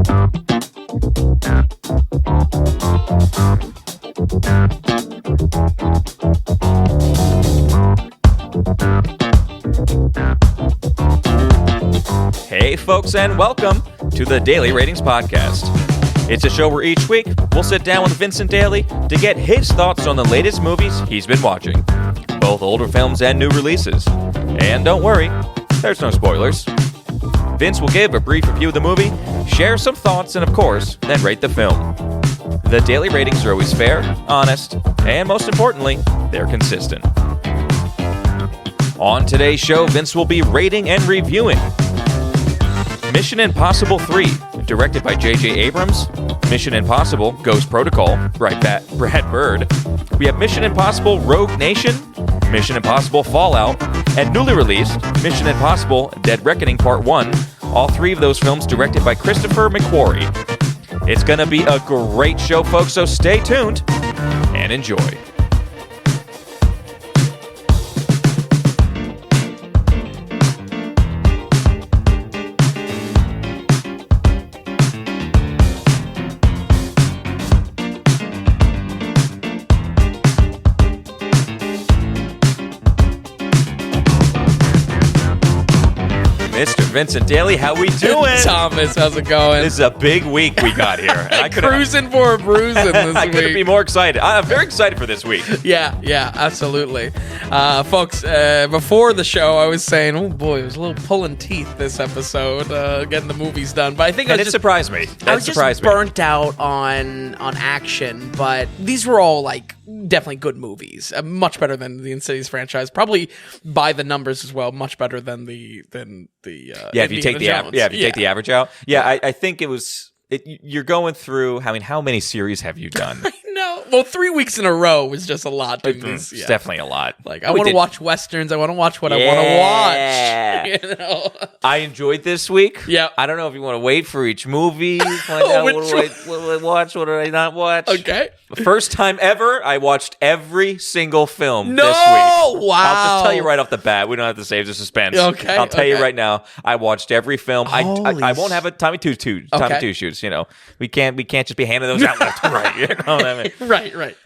Hey folks, and welcome to the Daily Ratings Podcast. It's a show where each week we'll sit down with Vincent Daly to get his thoughts on the latest movies he's been watching, both older films and new releases. And don't worry, there's no spoilers. Vince will give a brief review of the movie, share some thoughts, and of course, then rate the film. The daily ratings are always fair, honest, and most importantly, they're consistent. On today's show, Vince will be rating and reviewing Mission Impossible 3, directed by J.J. Abrams. Mission Impossible Ghost Protocol, Brad Bird. We have Mission Impossible Rogue Nation, Mission Impossible Fallout, and newly released Mission Impossible Dead Reckoning Part 1. All three of those films directed by Christopher McQuarrie. It's going to be a great show, folks, so stay tuned and enjoy. Mr. Vincent Daly, how we doing? Thomas, how's it going? This is a big week we got here. And I cruising for a bruising this week. I couldn't be more excited. I'm very excited for this week. Yeah, absolutely. Folks, before the show, I was saying, oh boy, it was a little pulling teeth this episode, getting the movies done. But I think it surprised me. I was just burnt out on action, but these were all like definitely good movies. Much better than the Insidious franchise. Probably by the numbers as well. Much better than the if you take the take the average out. I think it was. You're going through. I mean, how many series have you done? I know. Well, 3 weeks in a row was just a lot. It's definitely a lot. Like I want to watch westerns. I want to watch what I want to watch. You know. I enjoyed this week. Yeah. I don't know if you want to wait for each movie. Find out what do I watch? What do I not watch? Okay. The first time ever, I watched every single film this week. Wow. I'll just tell you right off the bat. We don't have to save the suspense. Okay. I'll tell you right now. I watched every film. I won't have a Tommy Two shoots. You know, we can't just be handing those out left and right. You know what I mean? Right.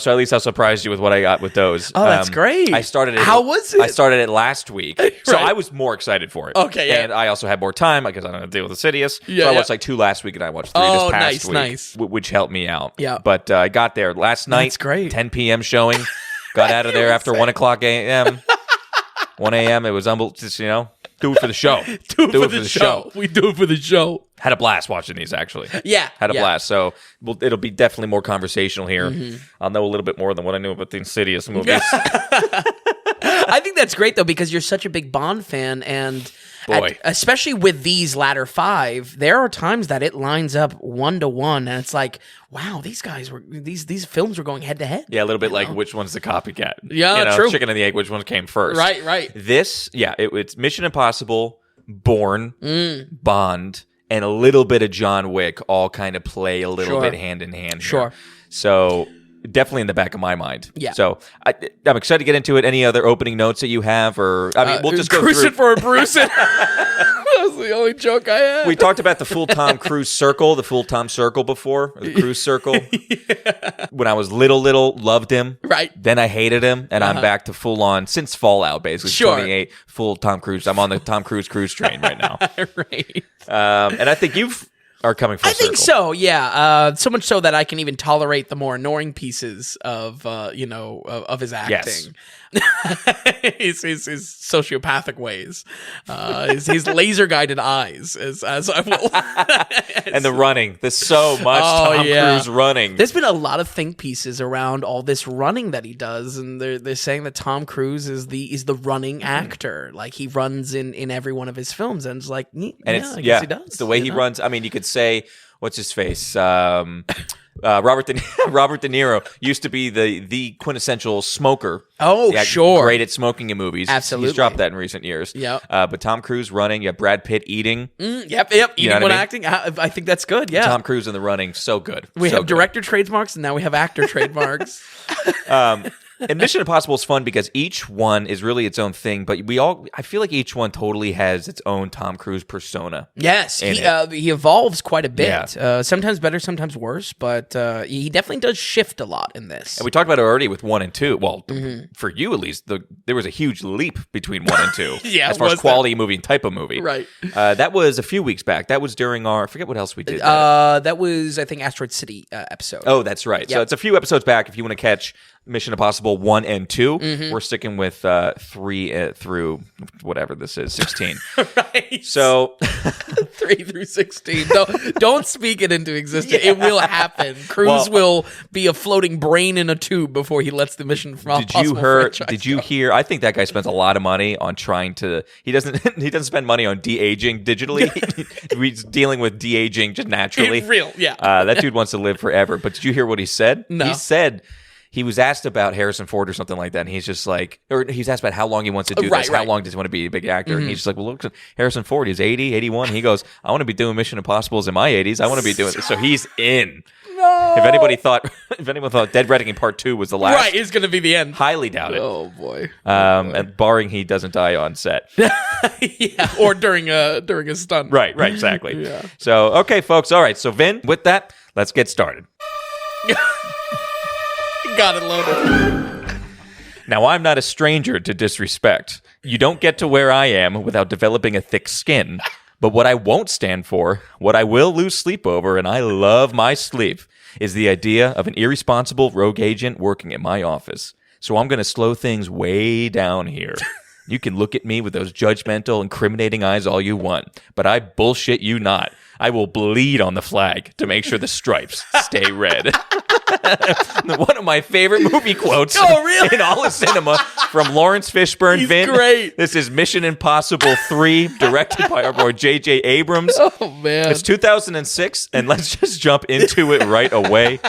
So at least I'll surprise you with what I got with those. Oh, that's great. I started it. How was it? I started it last week, so I was more excited for it. Okay, yeah. And I also had more time because I don't have to deal with Insidious. So I watched like 2 last week, and I watched 3 this past week. Nice. Which helped me out. Yeah. But I got there last night. That's great. 10 p.m. showing. Got out of there after 1 o'clock a.m. 1 a.m. It was just, do it for the show. Do it for the show. We do it for the show. Had a blast watching these, actually. Yeah. Had a blast. So it'll be definitely more conversational here. Mm-hmm. I'll know a little bit more than what I knew about the Insidious movies. I think that's great, though, because you're such a big Bond fan, and especially with these latter 5, there are times that it lines up 1-to-1, and it's like, wow, these films were going head to head. Yeah, a little bit like which one's the copycat. Yeah, true. Chicken and the egg, which one came first. Right. This, it's Mission Impossible, Bourne, Bond, and a little bit of John Wick all kind of play a little bit hand in hand. Sure. So definitely in the back of my mind. Yeah. So I'm excited to get into it. Any other opening notes that you have, or we'll just go through. For a bruising. That was the only joke I had. We talked about the full Tom Cruise circle, the full Tom circle before, or the Cruise circle. Yeah. When I was little, loved him. Right. Then I hated him, and I'm back to full on since Fallout, basically. Sure. 28 full Tom Cruise. I'm on the Tom Cruise cruise train right now. Right. And I think are coming full circle. I think so, yeah. So much so that I can even tolerate the more annoying pieces of of his acting. Yes. his sociopathic ways, his laser guided eyes, as I will, and the running. There's so much Tom Cruise running. There's been a lot of think pieces around all this running that he does, and they're saying that Tom Cruise is the running actor. Like he runs in every one of his films, and it's like, I guess he does. It's the way he runs. I mean, you could say, what's his face? Robert De Niro used to be the quintessential smoker. Oh, sure. Great at smoking in movies. Absolutely. He's dropped that in recent years. Yeah. But Tom Cruise running, you have Brad Pitt eating. Yep. Eating when acting. I think that's good, yeah. Tom Cruise in the running, so good. We have director trademarks, and now we have actor trademarks. And Mission Impossible is fun because each one is really its own thing, but I feel like each one totally has its own Tom Cruise persona. Yes, he evolves quite a bit. Yeah. Sometimes better, sometimes worse, but he definitely does shift a lot in this. And we talked about it already with 1 and 2. Well, for you at least, there was a huge leap between 1 and 2 as far as quality movie and type of movie. Right. That was a few weeks back. That was during I forget what else we did. That was, I think, Asteroid City episode. Oh, that's right. Yep. So it's a few episodes back if you want to catch Mission Impossible 1 and 2. We're sticking with 3 through whatever this is, 16. Right. So 3 through 16. Don't speak it into existence. Yeah. It will happen. Cruise will be a floating brain in a tube before he lets the Mission Impossible franchise Did you hear? I think that guy spends a lot of money on trying to. He doesn't spend money on de-aging digitally. He's dealing with de-aging just naturally. Real, yeah. That dude wants to live forever. But did you hear what he said? No. He said. He was asked about Harrison Ford or something like that, and he's just like, or he's asked about how long he wants to do this, how long does he want to be a big actor, and he's just like, well, look, Harrison Ford, he's 80, 81, he goes, I want to be doing Mission Impossibles in my 80s, I want to be doing this, so he's in. No. If anyone thought Dead Reckoning Part 2 was the last, right, it's going to be the end. Highly doubt it. Oh boy. And barring he doesn't die on set. Yeah, or during a stunt. Right, exactly. Yeah. So, okay, folks, all right, so Vin, with that, let's get started. Got it loaded. Now, I'm not a stranger to disrespect. You don't get to where I am without developing a thick skin. But what I won't stand for, what I will lose sleep over, and I love my sleep, is the idea of an irresponsible rogue agent working at my office. So I'm going to slow things way down here. You can look at me with those judgmental, incriminating eyes all you want, but I bullshit you not. I will bleed on the flag to make sure the stripes stay red. One of my favorite movie quotes in all of cinema from Lawrence Fishburne. He's Vin. Great. This is Mission Impossible 3, directed by our boy J.J. Abrams. Oh, man. It's 2006, and let's just jump into it right away.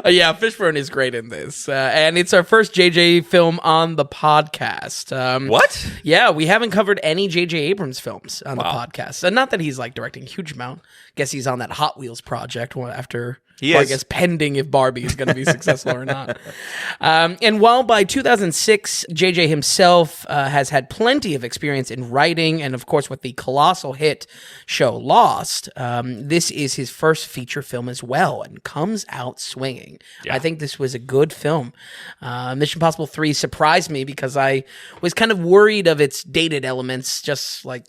Yeah, Fishburne is great in this. And it's our first J.J. film on the podcast. What? Yeah, we haven't covered any J.J. Abrams films on the podcast. Not that he's like directing a huge amount. Guess he's on that Hot Wheels project after... I guess pending if Barbie is going to be successful or not. And while by 2006, JJ himself has had plenty of experience in writing and, of course, with the colossal hit show Lost, this is his first feature film as well and comes out swinging. Yeah. I think this was a good film. Mission Impossible 3 surprised me because I was kind of worried of its dated elements, just like...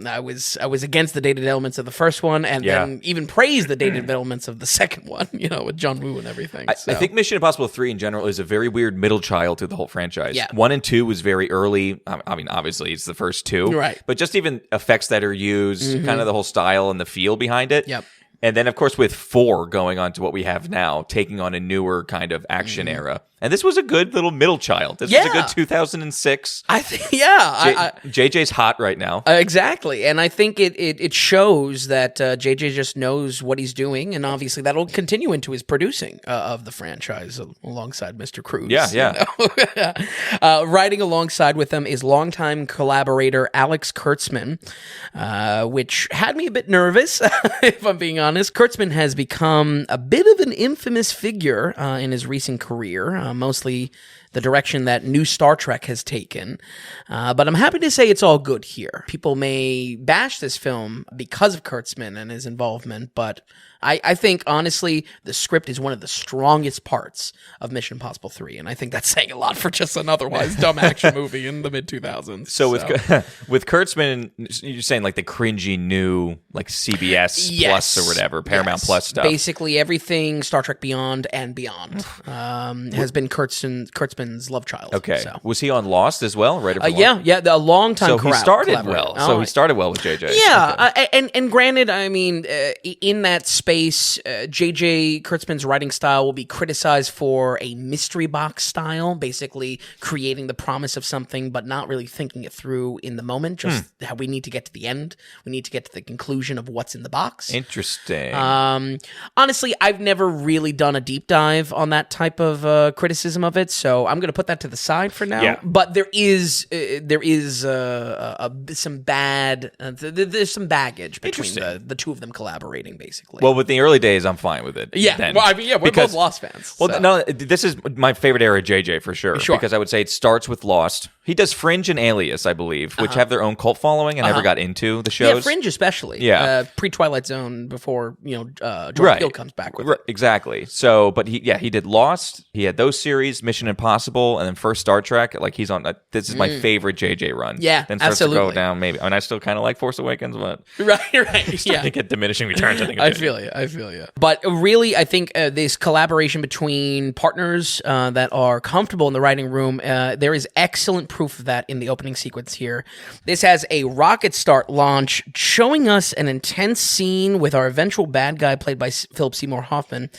I was against the dated elements of the first one, and then even praised the dated elements of the second one, with John Woo and everything. I think Mission Impossible 3 in general is a very weird middle child to the whole franchise. Yeah. 1 and 2 was very early. I mean, obviously, it's the first two. Right. But just even effects that are used, kind of the whole style and the feel behind it. Yep. And then, of course, with 4 going on to what we have now, taking on a newer kind of action era. And this was a good little middle child. This was a good 2006. I think, JJ's hot right now. Exactly. And I think it shows that JJ just knows what he's doing. And obviously that'll continue into his producing of the franchise alongside Mr. Cruise. Yeah. Writing alongside with him is longtime collaborator Alex Kurtzman, which had me a bit nervous, if I'm being honest. Kurtzman has become a bit of an infamous figure in his recent career. Mostly the direction that new Star Trek has taken. But I'm happy to say it's all good here. People may bash this film because of Kurtzman and his involvement, but I think, honestly, the script is one of the strongest parts of Mission Impossible 3, and I think that's saying a lot for just an otherwise dumb action movie in the mid-2000s. So with Kurtzman, you're saying like the cringy new like CBS Plus or whatever, Paramount Plus stuff. Basically everything Star Trek Beyond and beyond has been Kurtzman's love child. Okay. So. Was he on Lost as well? Right. A long time. So he started well. So he started well with JJ. Yeah, okay. And granted, I mean, in that space, JJ Kurtzman's writing style will be criticized for a mystery box style, basically creating the promise of something but not really thinking it through in the moment, just how we need to get to the end. We need to get to the conclusion of what's in the box. Interesting. Honestly, I've never really done a deep dive on that type of criticism of it, so I'm going to put that to the side for now. Yeah. But there's some baggage between the two of them collaborating, basically. Well, with the early days, I'm fine with it. Yeah. Then. Well, I mean, we're both Lost fans. Well, so. no, this is my favorite era of JJ for sure. Because I would say it starts with Lost. He does Fringe and Alias, I believe, which have their own cult following. I never got into the shows. Yeah, Fringe especially. Yeah. Pre-Twilight Zone, before Jordan Peele comes back with it. Exactly. So, but he did Lost. He had those series, Mission Impossible, and then first Star Trek. Like he's on. This is my favorite JJ run. Yeah, then starts absolutely. to go down. Maybe. I mean, I still kind of like Force Awakens, but right. I think at diminishing returns. I feel you. But really, I think this collaboration between partners that are comfortable in the writing room, there is excellent proof of that in the opening sequence here. This has a rocket start launch showing us an intense scene with our eventual bad guy played by Philip Seymour Hoffman,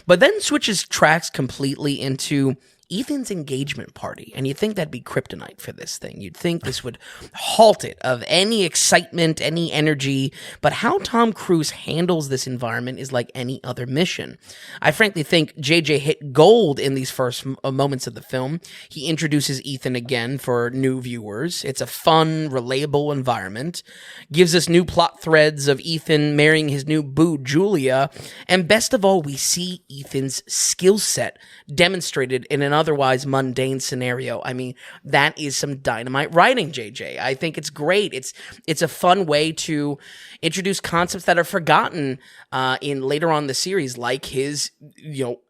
but then switches tracks completely into Ethan's engagement party, and you'd think that'd be kryptonite for this thing. You'd think this would halt it of any excitement, any energy, but how Tom Cruise handles this environment is like any other mission. I frankly think JJ hit gold in these first moments of the film. He introduces Ethan again for new viewers. It's a fun, relatable environment, gives us new plot threads of Ethan marrying his new boo, Julia, and best of all, we see Ethan's skill set demonstrated in an otherwise mundane scenario. I mean, that is some dynamite writing, JJ. I think it's great. It's a fun way to introduce concepts that are forgotten in later on in the series, like his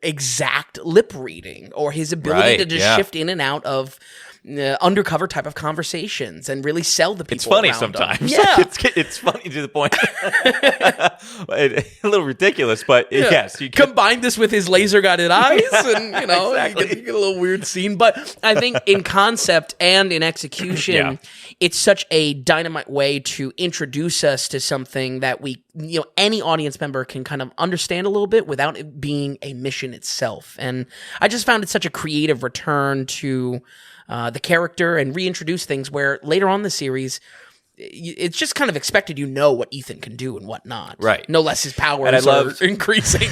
exact lip reading or his ability to just shift in and out of undercover type of conversations and really sell the people. It's funny around sometimes. Them. Yeah, it's funny to the point. A little ridiculous, but yes, you combine this with his laser guided eyes, and exactly. you get a little weird scene. But I think in concept and in execution, it's such a dynamite way to introduce us to something that we, any audience member can kind of understand a little bit without it being a mission itself. And I just found it such a creative return to the character and reintroduce things where later on in the series, it's just kind of expected what Ethan can do and what not. Right. No less his powers are increasing.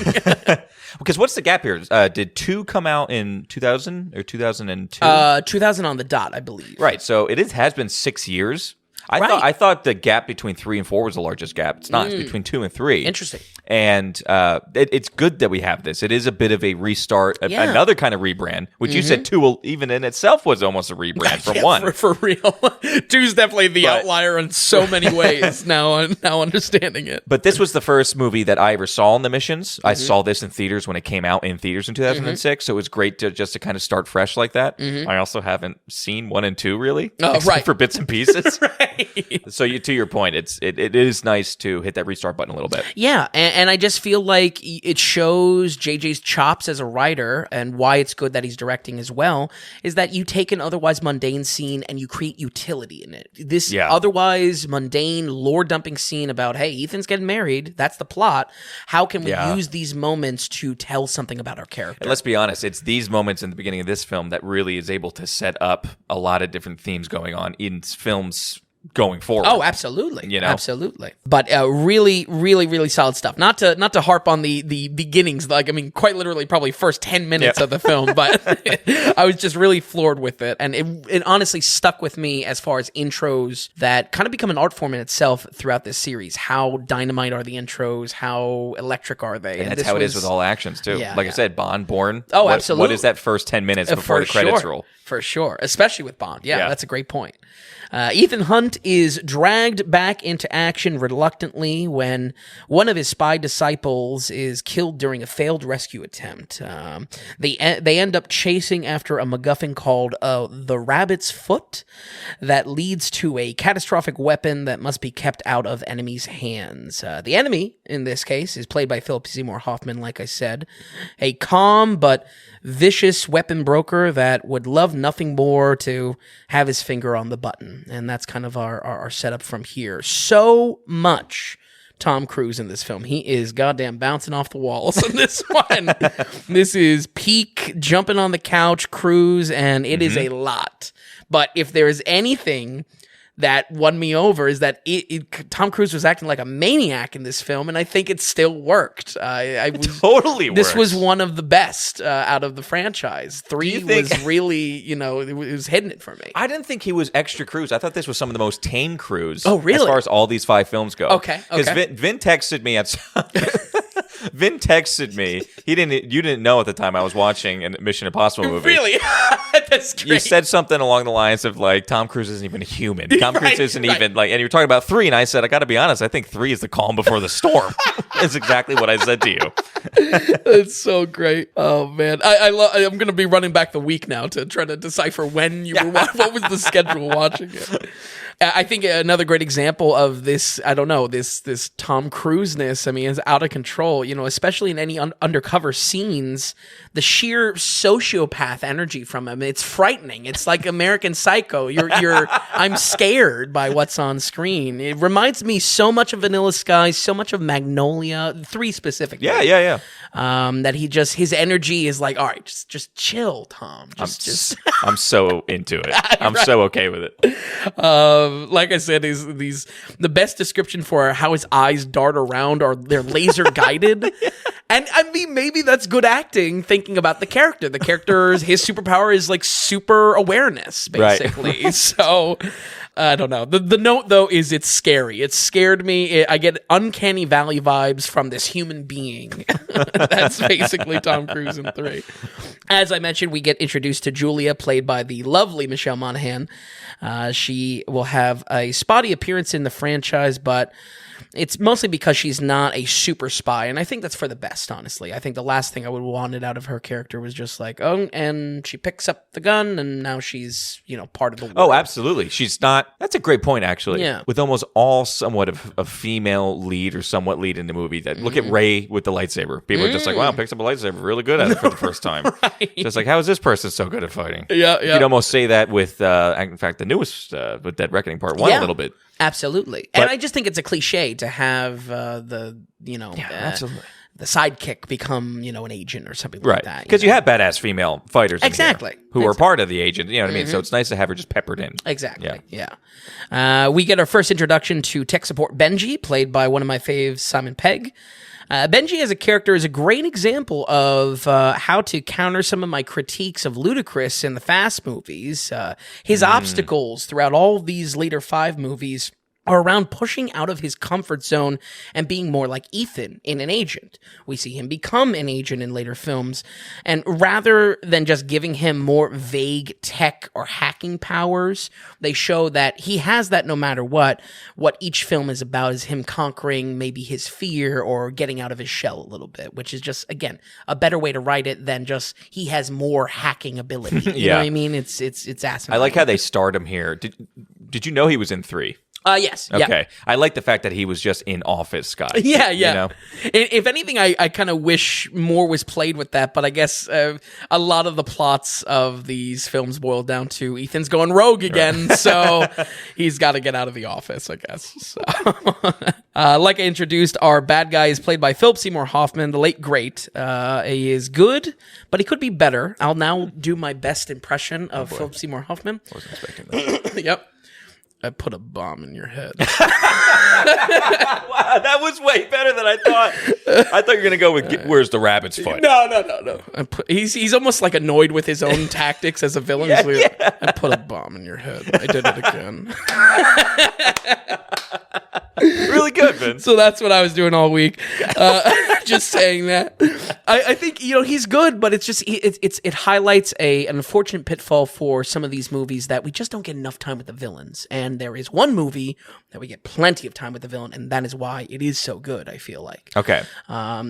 Because what's the gap here? Did 2 come out in 2000 or 2002? 2000 on the dot, I believe. Right. So has been 6 years. I thought the gap between 3 and 4 was the largest gap. It's not. It's between 2 and 3. Interesting. And it's good that we have this. It is a bit of a restart, another kind of rebrand, which you said 2 even in itself was almost a rebrand from 1. For real. 2's definitely the outlier in so many ways, now understanding it. But this was the first movie that I ever saw in the missions. I saw this in theaters when it came out in theaters in 2006, so it was great to kind of start fresh like that. I also haven't seen 1 and 2 really, except for bits and pieces. Right. So to your point, it is nice to hit that restart button a little bit. Yeah, and I just feel like it shows JJ's chops as a writer, and why it's good that he's directing as well, is that you take an otherwise mundane scene and you create utility in it. This otherwise mundane lore-dumping scene about, hey, Ethan's getting married, that's the plot. How can we use these moments to tell something about our character? And let's be honest, it's these moments in the beginning of this film that really is able to set up a lot of different themes going on in films going forward. Oh, absolutely. Absolutely. But really, really, really solid stuff. Not to harp on the beginnings, quite literally probably first 10 minutes of the film, but I was just really floored with it. And it honestly stuck with me as far as intros that kind of become an art form in itself throughout this series. How dynamite are the intros? How electric are they? And that's how it is with all actions, too. I said, Bond, Bourne. Oh, absolutely. What is that first 10 minutes before the credits roll? For sure. Especially with Bond. Yeah, that's a great point. Ethan Hunt is dragged back into action reluctantly when one of his spy disciples is killed during a failed rescue attempt. They end up chasing after a MacGuffin called the Rabbit's Foot that leads to a catastrophic weapon that must be kept out of enemies' hands. The enemy, in this case, is played by Philip Seymour Hoffman, like I said. A calm but vicious weapon broker that would love nothing more to have his finger on the button. And that's kind of our setup from here. So much Tom Cruise in this film. He is goddamn bouncing off the walls in this one. This is peak jumping on the couch Cruise, and it is a lot. But if there is anything that won me over is that Tom Cruise was acting like a maniac in this film, and I think it still worked. It totally works. This was one of the best out of the franchise. 3 was really, it was hitting it for me. I didn't think he was extra Cruise. I thought this was some of the most tame Cruise. Oh, really? As far as all these 5 films go. Okay. Because Vin texted me at. Vin texted me. You didn't know at the time I was watching a Mission Impossible movie. Really? That's great. You said something along the lines of like, Tom Cruise isn't even a human. Tom Cruise isn't even like, and you were talking about 3, and I said, I got to be honest, I think 3 is the calm before the storm. That's exactly what I said to you. That's so great. Oh man, I'm gonna be running back the week now to try to decipher when you were what was the schedule watching it. I think another great example of this, I don't know, this Tom Cruise-ness, I mean, is out of control, especially in any undercover scenes, the sheer sociopath energy from him, it's frightening. It's like American Psycho. I'm scared by what's on screen. It reminds me so much of Vanilla Sky, so much of Magnolia, 3 specifically. Yeah. That his energy is like, all right, just chill, Tom. I'm so into it. I'm so okay with it. Like I said, the best description for how his eyes dart around are they're laser guided. And I mean, maybe that's good acting thinking about the character. The character's, his superpower is like super awareness, basically. Right. So, I don't know. The note, though, is it's scary. It scared me. I get uncanny valley vibes from this human being. That's basically Tom Cruise in 3. As I mentioned, we get introduced to Julia, played by the lovely Michelle Monaghan. She will have a spotty appearance in the franchise, but it's mostly because she's not a super spy, and I think that's for the best, honestly. I think the last thing I would have wanted out of her character was just like, oh, and she picks up the gun, and now she's, part of the world. Oh, absolutely. She's not... That's a great point, actually. Yeah. With almost all somewhat of a female lead or somewhat lead in the movie. Look at Rey with the lightsaber. People are just like, wow, picks up a lightsaber. Really good at it for the first time. Right. Just like, how is this person so good at fighting? Yeah. You'd almost say that with, in fact, the newest with Dead Reckoning Part 1 a little bit. Absolutely. But, and I just think it's a cliche to have absolutely. the sidekick become, an agent or something like that. Because you have badass female fighters exactly. who are part of the agent, you know what I mean? So it's nice to have her just peppered in. Exactly, yeah. We get our first introduction to tech support Benji, played by one of my faves, Simon Pegg. Benji as a character is a great example of how to counter some of my critiques of Ludacris in the Fast movies. His obstacles throughout all of these later 5 movies are around pushing out of his comfort zone and being more like Ethan in An Agent. We see him become an agent in later films, and rather than just giving him more vague tech or hacking powers, they show that he has that no matter what each film is about is him conquering maybe his fear or getting out of his shell a little bit, which is just, again, a better way to write it than just he has more hacking ability. You know what I mean? It's asinine. I like how they start him here. Did you know he was in 3? Yes. Okay. Yeah. I like the fact that he was just in office guy. Yeah. If anything, I kind of wish more was played with that, but I guess a lot of the plots of these films boil down to Ethan's going rogue again, so he's got to get out of the office, I guess. So. Like I introduced, our bad guy is played by Philip Seymour Hoffman, the late great. He is good, but he could be better. I'll now do my best impression of Philip Seymour Hoffman. I wasn't expecting that. Yep. I put a bomb in your head. Wow, that was way better than I thought. I thought you were going to go with where's the rabbits fight. No. He's almost like annoyed with his own tactics as a villain. I put a bomb in your head. I did it again. Really good, Vince. So that's what I was doing all week. Just saying that. I think he's good, but it's just it highlights an unfortunate pitfall for some of these movies that we just don't get enough time with the villains. And there is one movie that we get plenty of time with the villain, and that is why it is so good, I feel like. Okay.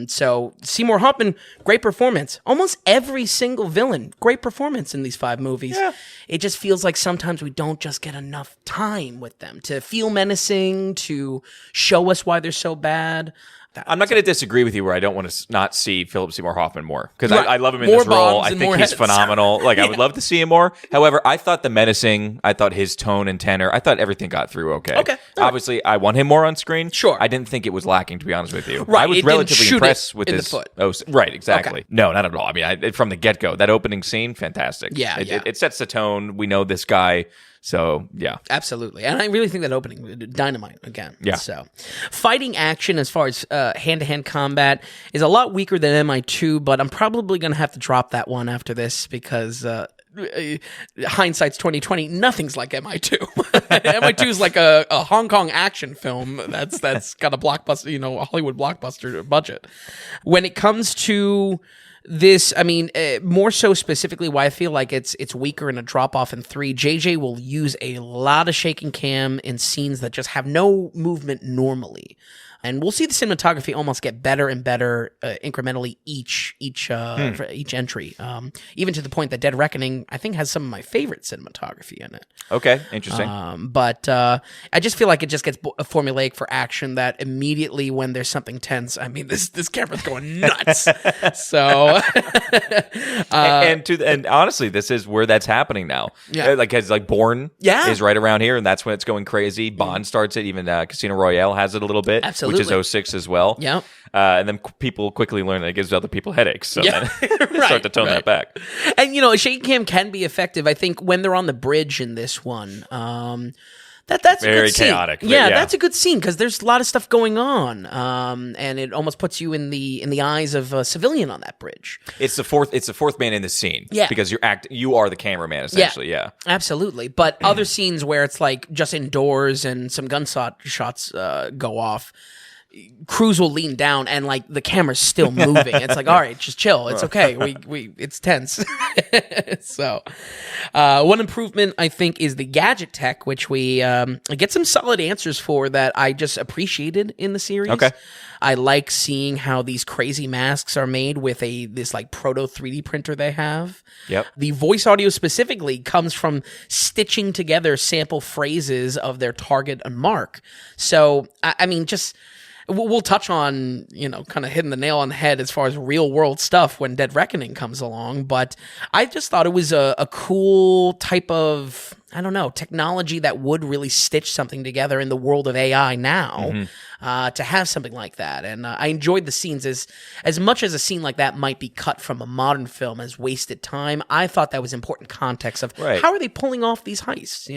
So Seymour Hoffman, great performance. Almost every single villain, great performance in these 5 movies. Yeah. It just feels like sometimes we don't just get enough time with them to feel menacing, to show us why they're so bad. I'm not going to disagree with you where I don't want to not see Philip Seymour Hoffman more, because I love him in more this role. I think he's phenomenal. Like, I would love to see him more. However, I thought the menacing, I thought his tone and tenor, I thought everything got through okay. Obviously, I want him more on screen. Sure. I didn't think it was lacking, to be honest with you. Right, I was it didn't relatively shoot impressed it with in the his. foot. Oh, right, exactly. Okay. No, not at all. I mean, from the get-go, that opening scene, fantastic. Yeah, It sets the tone. We know this guy. So, yeah. Absolutely. And I really think that opening, dynamite again. Yeah. So, fighting action as far as hand-to-hand combat is a lot weaker than MI2, but I'm probably going to have to drop that one after this because hindsight's 2020, nothing's like MI2. MI2 is like a Hong Kong action film that's got a blockbuster, a Hollywood blockbuster budget. When it comes to this, I mean, more so specifically why I feel like it's weaker and a drop off in 3. JJ will use a lot of shaking cam in scenes that just have no movement normally. And we'll see the cinematography almost get better and better incrementally for each entry. Even to the point that Dead Reckoning, I think, has some of my favorite cinematography in it. Okay, interesting. But I just feel like it just gets formulaic for action that immediately when there's something tense, I mean, this camera's going nuts. So, and honestly, this is where that's happening now. Yeah. Like Bourne is right around here, and that's when it's going crazy. Bond starts it. Even Casino Royale has it a little bit. Absolutely. Which is 06 as well. Yep. And then people quickly learn that it gives other people headaches. So then they start to tone that back. And, shaking cam can be effective, I think, when they're on the bridge in this one. That's very a good scene. chaotic. Yeah, that's a good scene because there's a lot of stuff going on, and it almost puts you in the eyes of a civilian on that bridge. It's the fourth man in the scene. Yeah, because you are the cameraman essentially. Yeah, absolutely. But other scenes where it's like just indoors and some shots go off. Crews will lean down and like the camera's still moving. It's like, all right, just chill. It's okay. We it's tense. So, one improvement I think is the gadget tech, which we get some solid answers for that I just appreciated in the series. Okay. I like seeing how these crazy masks are made with this like proto 3D printer they have. Yep. The voice audio specifically comes from stitching together sample phrases of their target and mark. So, I mean, just... We'll touch on, kind of hitting the nail on the head as far as real world stuff when Dead Reckoning comes along. But I just thought it was a cool type of, I don't know, technology that would really stitch something together in the world of AI now. To have something like that. And I enjoyed the scenes as much as a scene like that might be cut from a modern film as wasted time. I thought that was important context of how are they pulling off these heists,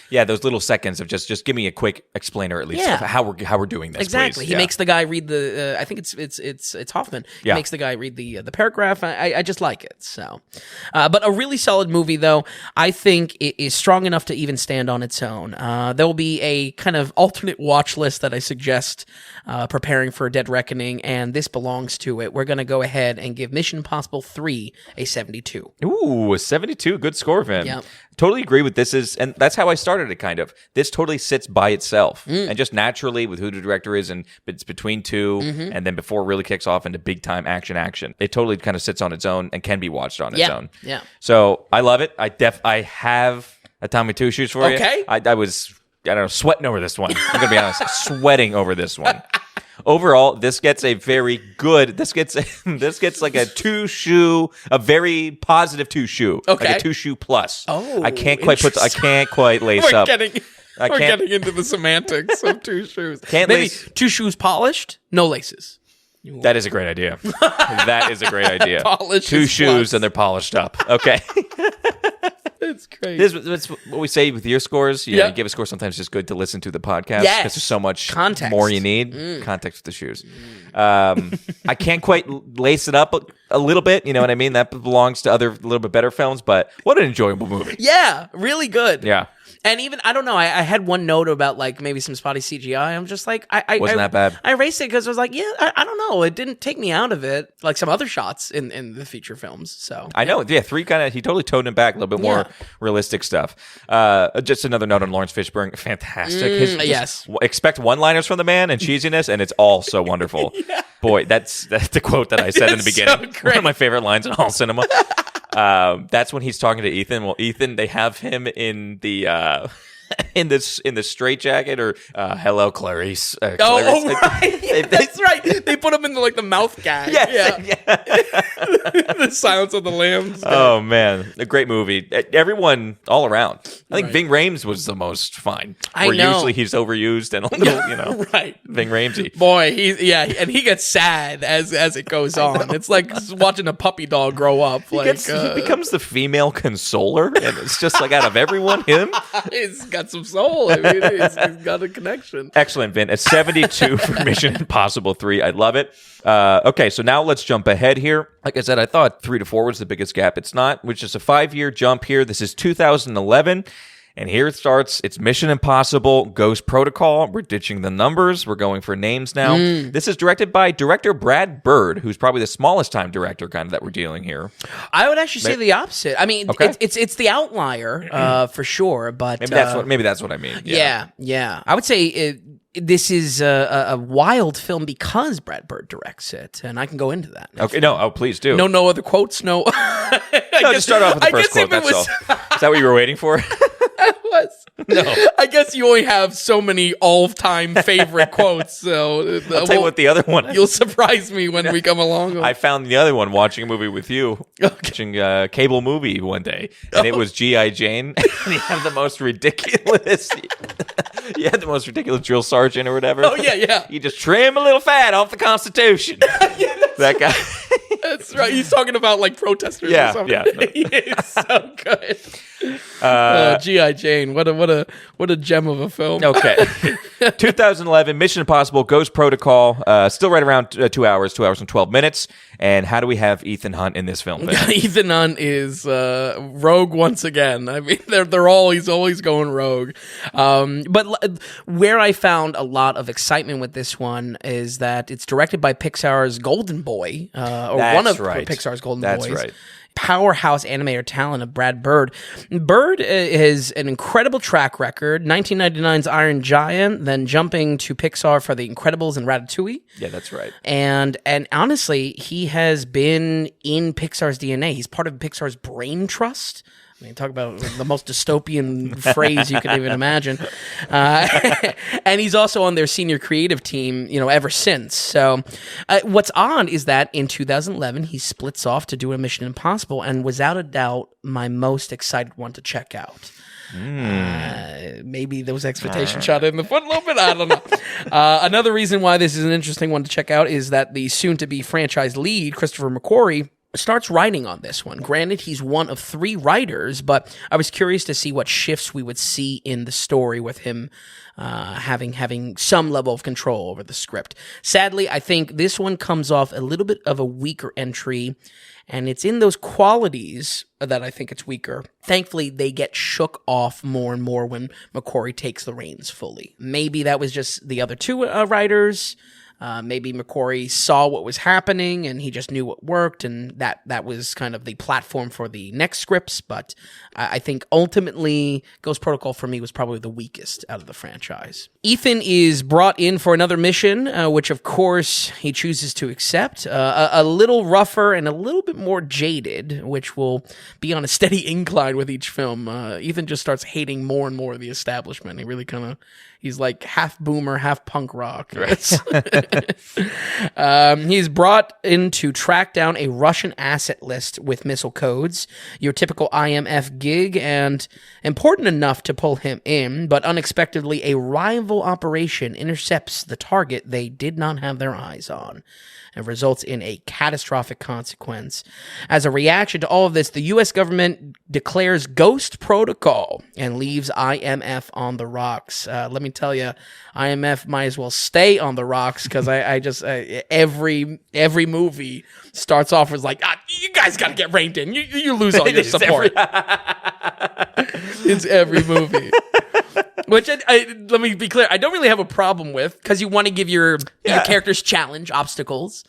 Yeah, those little seconds of just give me a quick explainer at least of how we're doing this. Exactly. Please. He makes the guy read the I think it's Hoffman. He makes the guy read the paragraph. I just like it. So but a really solid movie though. I think it is strong enough to even stand on its own. There will be a kind of alternate watch list that I suggest preparing for Dead Reckoning, and this belongs to it. We're going to go ahead and give Mission Impossible 3 a 72. Ooh, a 72. Good score, Vin. Yep. Totally agree with this. And that's how I started it, kind of. This totally sits by itself. And just naturally, with who the director is, and it's between two, and then before it really kicks off into big-time action. It totally kind of sits on its own and can be watched on its own. Yeah. So, I love it. I have a Tommy Two Shoes for you. Okay. I was... I don't know, sweating over this one. I'm going to be honest. Sweating over this one. Overall, this gets a very good, this gets like a 2-shoe, a very positive 2-shoe. Okay. Like a 2-shoe plus. Oh, I can't quite lace up. We're getting into the semantics of 2 shoes. Maybe lace. 2 shoes polished, no laces. That is a great idea. That is a great idea. Polished 2 shoes plus. and they're polished up. Okay. It's great. That's what we say with your scores. You give a score. Sometimes it's just good to listen to the podcast because there's so much context more you need. Context with the shoes. I can't quite lace it up a little bit. You know what I mean? That belongs to other little bit better films. But what an enjoyable movie. Yeah, really good. Yeah. And even, I don't know, I had one note about like maybe some spotty CGI. I'm just like, Wasn't that bad? I erased it because I was like, I don't know. It didn't take me out of it like some other shots in the feature films. So I know. Yeah, 3 kind of, he totally toned it back a little bit more realistic stuff. Just another note on Lawrence Fishburne. Fantastic. Yes. Expect one-liners from the man and cheesiness, and it's all so wonderful. Boy, that's the quote that I said in the beginning. So one of my favorite lines in all cinema. That's when he's talking to Ethan. Well, Ethan, they have him in the in the straitjacket, or hello, Clarice. Oh, right. That's right. They put him in the mouth gag. Yeah. The Silence of the Lambs. Oh man, a great movie. Everyone all around. I think Ving Rhames was the most fine. I know. Usually he's overused and a little, right. Ving Rhamesy. Boy, and he gets sad as it goes on. It's like watching a puppy dog grow up. He becomes the female consoler, and it's just like out of everyone, him. He's got some soul. I mean, he's got a connection. Excellent, Vin. At 72 for Mission Impossible 3. I love it. Okay, so now let's jump ahead here. Like I said, I thought 3 to 4 was the biggest gap. It's not, which is a 5-year jump here. This is 2011. And here it starts. It's Mission Impossible Ghost Protocol. We're ditching the numbers. We're going for names now. This is directed by director Brad Bird, who's probably the smallest time director kind of that we're dealing here. I would actually say the opposite. I mean, it's the outlier for sure, but maybe that's what I mean. Yeah. I would say this is a wild film because Brad Bird directs it, and I can go into that. Okay, please do. No other quotes. No. Just start off with the first quote. That's all. Is that what you were waiting for? Was. No. I guess you only have so many all-time favorite quotes, so I'll tell you what the other one is. You'll surprise me when we come along. I found the other one watching a movie with you, watching a cable movie one day, and it was G.I. Jane, and you had the most ridiculous drill sergeant or whatever. Oh, yeah. You just trim a little fat off the Constitution. That guy. That's right. He's talking about protesters or something. Yeah. It's so good. G.I. Jane, what a gem of a film. Okay. 2011, Mission Impossible Ghost Protocol, still right around 2 hours, 2 hours and 12 minutes. And how do we have Ethan Hunt in this film? Ethan Hunt is rogue once again. I mean, he's always going rogue. But where I found a lot of excitement with this one is that it's directed by Pixar's Golden Boy, Pixar's Golden Boys. That's right. Powerhouse animator talent of Brad Bird. Bird has an incredible track record. 1999's Iron Giant, then jumping to Pixar for The Incredibles and Ratatouille. Yeah, that's right. And honestly, he has been in Pixar's DNA. He's part of Pixar's brain trust. I mean, talk about the most dystopian phrase you could even imagine. And he's also on their senior creative team, ever since. So what's odd is that in 2011, he splits off to do a Mission Impossible and was without a doubt my most excited one to check out. Maybe those expectations shot in the foot a little bit. I don't know. Another reason why this is an interesting one to check out is that the soon-to-be franchise lead, Christopher McQuarrie, starts writing on this one. Granted, he's one of 3 writers, but I was curious to see what shifts we would see in the story with him having some level of control over the script. Sadly, I think this one comes off a little bit of a weaker entry, and it's in those qualities that I think it's weaker. Thankfully, they get shook off more and more when McQuarrie takes the reins fully. Maybe that was just the other 2 writers. Maybe McQuarrie saw what was happening and he just knew what worked, and that was kind of the platform for the next scripts. But I think ultimately Ghost Protocol for me was probably the weakest out of the franchise. Ethan is brought in for another mission, which of course he chooses to accept. A little rougher and a little bit more jaded, which will be on a steady incline with each film. Ethan just starts hating more and more of the establishment. He really he's like half boomer, half punk rock. Right. He's brought in to track down a Russian asset list with missile codes, your typical IMF gig, and important enough to pull him in, but unexpectedly a rival operation intercepts the target they did not have their eyes on, and results in a catastrophic consequence. As a reaction to all of this, the U.S. government declares Ghost Protocol and leaves IMF on the rocks. Let me tell you, IMF might as well stay on the rocks, because I just every movie starts off as like, you guys got to get reined in. You lose all your support. It's every movie. Which, let me be clear, I don't really have a problem with, because you want to give your characters challenge, obstacles.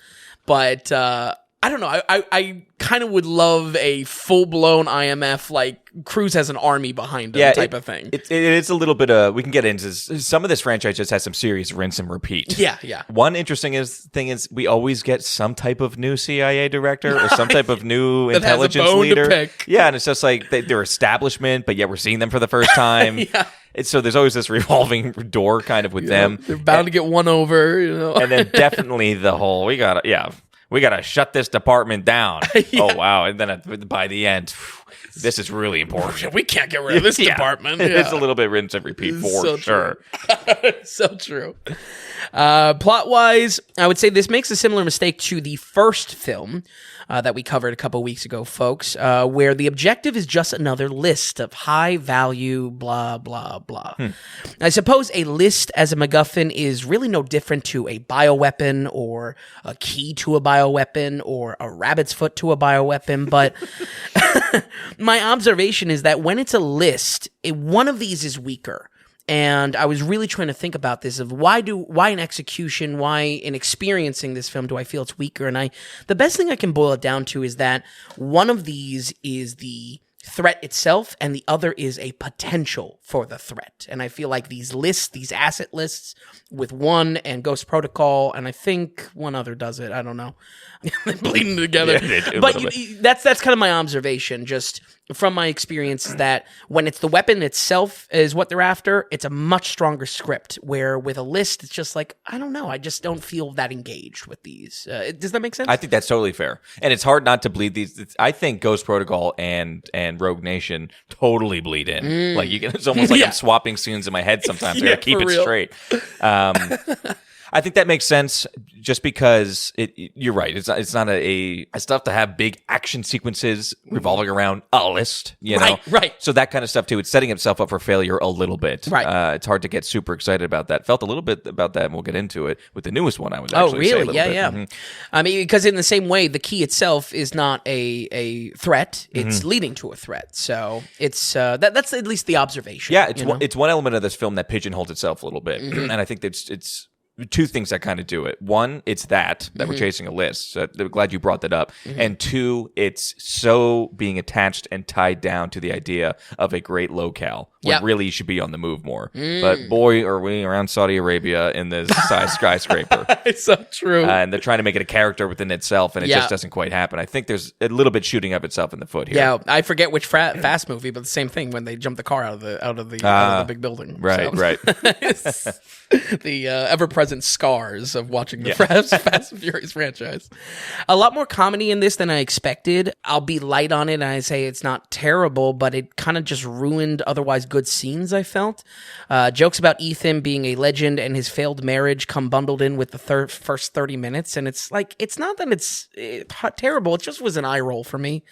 But I don't know. I kind of would love a full-blown IMF, like Cruise has an army behind him type of thing. It's a little bit of, we can get into some of this franchise just has some serious rinse and repeat. Yeah. One interesting thing is we always get some type of new CIA director or some type of new intelligence leader. To pick. Yeah, and it's just like their establishment, but yet we're seeing them for the first time. So there's always this revolving door kind of with them. They're bound to get one over, And then definitely the whole, we gotta shut this department down. Oh, wow. And then by the end, this is really important. We can't get rid of this department. Yeah. It's a little bit rinse and repeat for sure. So true. Plot-wise, I would say this makes a similar mistake to the first film that we covered a couple weeks ago, folks, where the objective is just another list of high-value blah, blah, blah. I suppose a list as a MacGuffin is really no different to a bioweapon or a key to a bioweapon or a rabbit's foot to a bioweapon, but my observation is that when it's a list, one of these is weaker. And I was really trying to think about this of why in execution, why in experiencing this film do I feel it's weaker? And the best thing I can boil it down to is that one of these is the threat itself and the other is a potential for the threat. And I feel like these lists, these asset lists with one and Ghost Protocol, and I think one other does it. I don't know. They're bleeding together. Yeah, but that's kind of my observation, just from my experience, is that when it's the weapon itself is what they're after, it's a much stronger script, where with a list, it's just like, I don't know, I just don't feel that engaged with these. Does that make sense? I think that's totally fair. And it's hard not to bleed these. I think Ghost Protocol and Rogue Nation totally bleed in. Like it's almost like I'm swapping scenes in my head sometimes. I gotta keep it straight. I think that makes sense, just because you're right. It's not a stuff to have big action sequences revolving around a list, you know? Right. So that kind of stuff too. It's setting itself up for failure a little bit. Right. It's hard to get super excited about that. Felt a little bit about that, and we'll get into it with the newest one. I was actually really? Yeah. Mm-hmm. I mean, because in the same way, the key itself is not a threat; it's leading to a threat. So it's that's at least the observation. Yeah, it's one element of this film that pigeonholes itself a little bit, and I think it's two things that kind of do it. One, it's that we're chasing a list. So I'm glad you brought that up. And two, it's so being attached and tied down to the idea of a great locale when really you should be on the move more. But boy, are we around Saudi Arabia in this skyscraper. It's so true. And they're trying to make it a character within itself, and it just doesn't quite happen. I think there's a little bit shooting up itself in the foot here. Yeah, I forget which Fast movie, but the same thing when they jump the car out of the big building. Right, right. The ever-present scars of watching the Fast and Furious franchise. A lot more comedy in this than I expected. I'll be light on it, and I say it's not terrible, but it kind of just ruined otherwise good scenes, I felt. Jokes about Ethan being a legend and his failed marriage come bundled in with the first 30 minutes, and it's like, it's not that it's terrible, it just was an eye roll for me.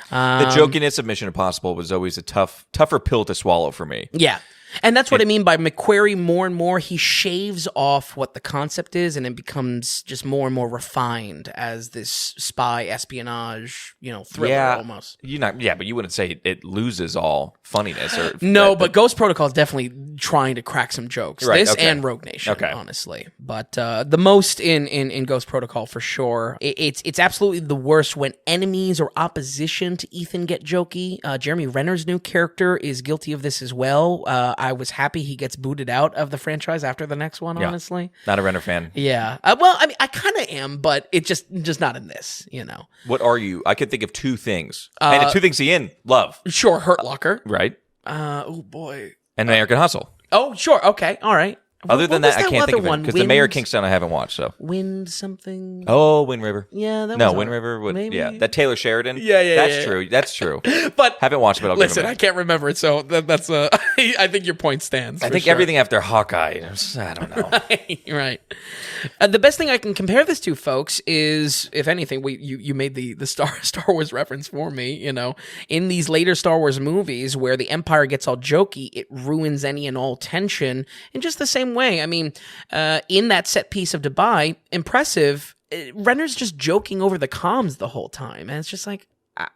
The jokiness of Mission Impossible was always a tougher pill to swallow for me. Yeah. And that's what I mean by McQuarrie. More and more, he shaves off what the concept is, and it becomes just more and more refined as this spy espionage, thriller almost. But you wouldn't say it loses all funniness, or but Ghost Protocol is definitely trying to crack some jokes. Right, and Rogue Nation, honestly. But the most in Ghost Protocol for sure. It's absolutely the worst when enemies or opposition to Ethan get jokey. Jeremy Renner's new character is guilty of this as well. I was happy he gets booted out of the franchise after the next one, honestly. Not a Renner fan. Yeah. Well, I mean, I kind of am, but it just not in this, What are you? I could think of two things. And the two things he in, love. Sure, Hurt Locker. Right. Oh, boy. And American Hustle. Oh, sure. Okay. All right. Other than that, I can't think of it, because the Mayor of Kingstown I haven't watched. So Wind something. Oh, Wind River. Yeah, that Wind River would. Maybe. Yeah, that Taylor Sheridan. That's true. That's true. But haven't watched it. But listen, I can't remember it, so that's I think your point stands. I think everything after Hawkeye. I don't know. Right. The best thing I can compare this to, folks, is, if anything, you made the Star Wars reference for me. In these later Star Wars movies where the Empire gets all jokey, it ruins any and all tension in just the same way. I mean, in that set piece of Dubai, impressive. Renner's just joking over the comms the whole time, and it's just like,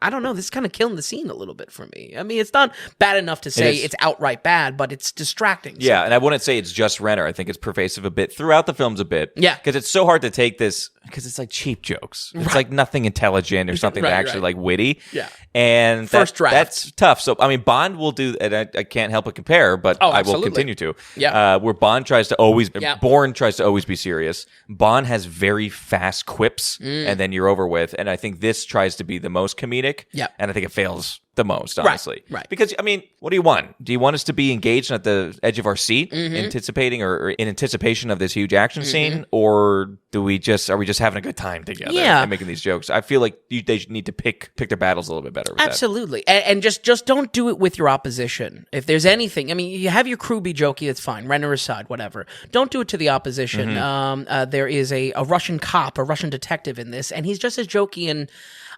I don't know, this is kind of killing the scene a little bit for me. I mean, it's not bad enough to say it's outright bad, but it's distracting. Yeah, and I wouldn't say it's just Renner. I think it's pervasive a bit throughout the films a bit. Yeah. Because it's so hard to take this, because it's like cheap jokes. It's like nothing intelligent or something that actually like witty. Yeah. And first draft. That's tough. So, I mean, Bond will do, and I can't help but compare, but I will continue to. Yeah. Where Bond tries to always, Bourne tries to always be serious. Bond has very fast quips, and then you're over with. And I think this tries to be the most comedic. Yeah. And I think it fails the most, honestly. Right. Because, I mean, what do you want? Do you want us to be engaged at the edge of our seat, anticipating or in anticipation of this huge action scene? Or are we just having a good time together and making these jokes? I feel like they need to pick their battles a little bit better with Absolutely. And just don't do it with your opposition. If there's anything, I mean, you have your crew be jokey, that's fine. Renner aside, whatever. Don't do it to the opposition. There is a Russian cop, a Russian detective in this, and he's just as jokey, and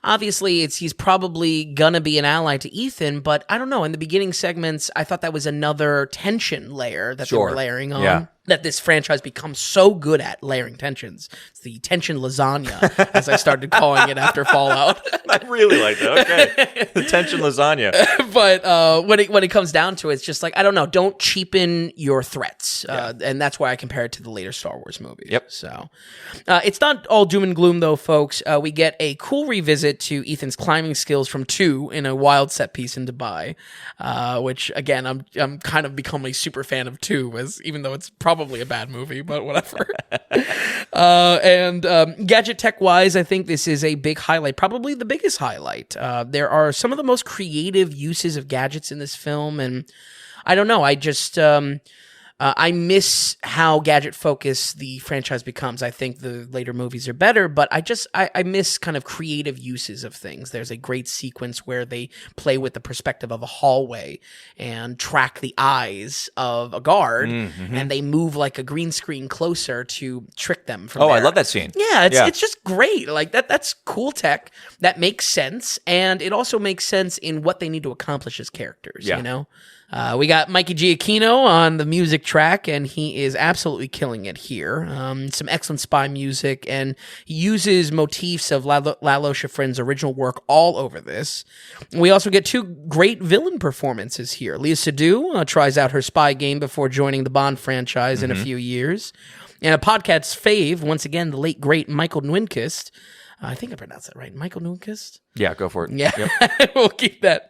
obviously he's probably gonna be an ally to Ethan, but I don't know. In the beginning segments, I thought that was another tension layer that they were layering on. Yeah. That this franchise becomes so good at layering tensions. It's the tension lasagna, as I started calling it after Fallout. I really like that. Okay. The tension lasagna. But when it comes down to it, it's just like, I don't know, don't cheapen your threats. And that's why I compare it to the later Star Wars movies. Yep. So it's not all doom and gloom, though, folks. We get a cool revisit to Ethan's climbing skills from 2 in a wild set piece in Dubai, which, again, I'm kind of becoming a super fan of 2, even though it's probably a bad movie, but whatever. And gadget tech-wise, I think this is a big highlight, probably the biggest highlight. There are some of the most creative uses of gadgets in this film, and I don't know, I miss how gadget-focused the franchise becomes. I think the later movies are better, but I miss kind of creative uses of things. There's a great sequence where they play with the perspective of a hallway and track the eyes of a guard, and they move like a green screen closer to trick them from there. I love that scene. Yeah, it's just great. Like that's cool tech that makes sense, and it also makes sense in what they need to accomplish as characters, you know? We got Mikey Giacchino on the music track, and he is absolutely killing it here. Some excellent spy music, and he uses motifs of Lalo Schifrin's original work all over this. We also get 2 great villain performances here. Léa Seydoux tries out her spy game before joining the Bond franchise in a few years. And a podcast's fave, once again, the late, great Michael Nwinkist. I think I pronounced that right. Michael Nwinkist? Yeah, go for it. Yeah, Yep. We'll keep that.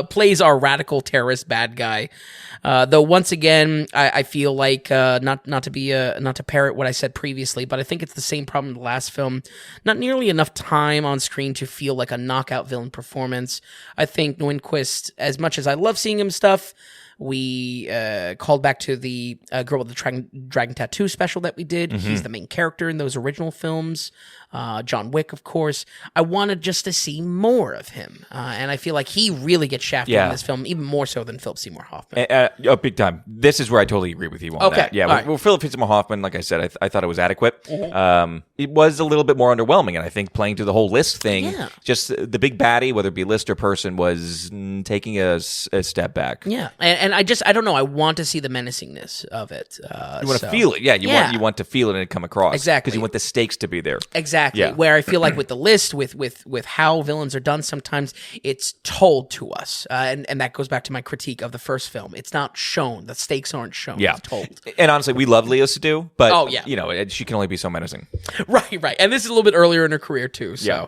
Plays our radical terrorist bad guy. Though once again, I feel like not to parrot what I said previously, but I think it's the same problem in the last film. Not nearly enough time on screen to feel like a knockout villain performance. I think Nwinkist, as much as I love seeing him stuff, we called back to the Girl with the Dragon Tattoo special that we did. He's the main character in those original films. John Wick, of course. I wanted just to see more of him. And I feel like he really gets shafted in this film, even more so than Philip Seymour Hoffman. Big time. This is where I totally agree with you on that. Yeah, well, Philip Seymour Hoffman, like I said, I thought it was adequate. It was a little bit more underwhelming, and I think playing through the whole List thing, just the big baddie, whether it be List or Person, was taking a step back. Yeah, and I don't know. I want to see the menacingness of it. You want to feel it. Yeah, you want to feel it and come across. Exactly. Because you want the stakes to be there. Exactly. Where I feel like with the List, with how villains are done, sometimes it's told to us, and that goes back to my critique of the first film. It's not shown. The stakes aren't shown. Yeah. It's told. And honestly, we love Léa Seydoux, but you know, she can only be so menacing. Right. And this is a little bit earlier in her career too. So. Yeah.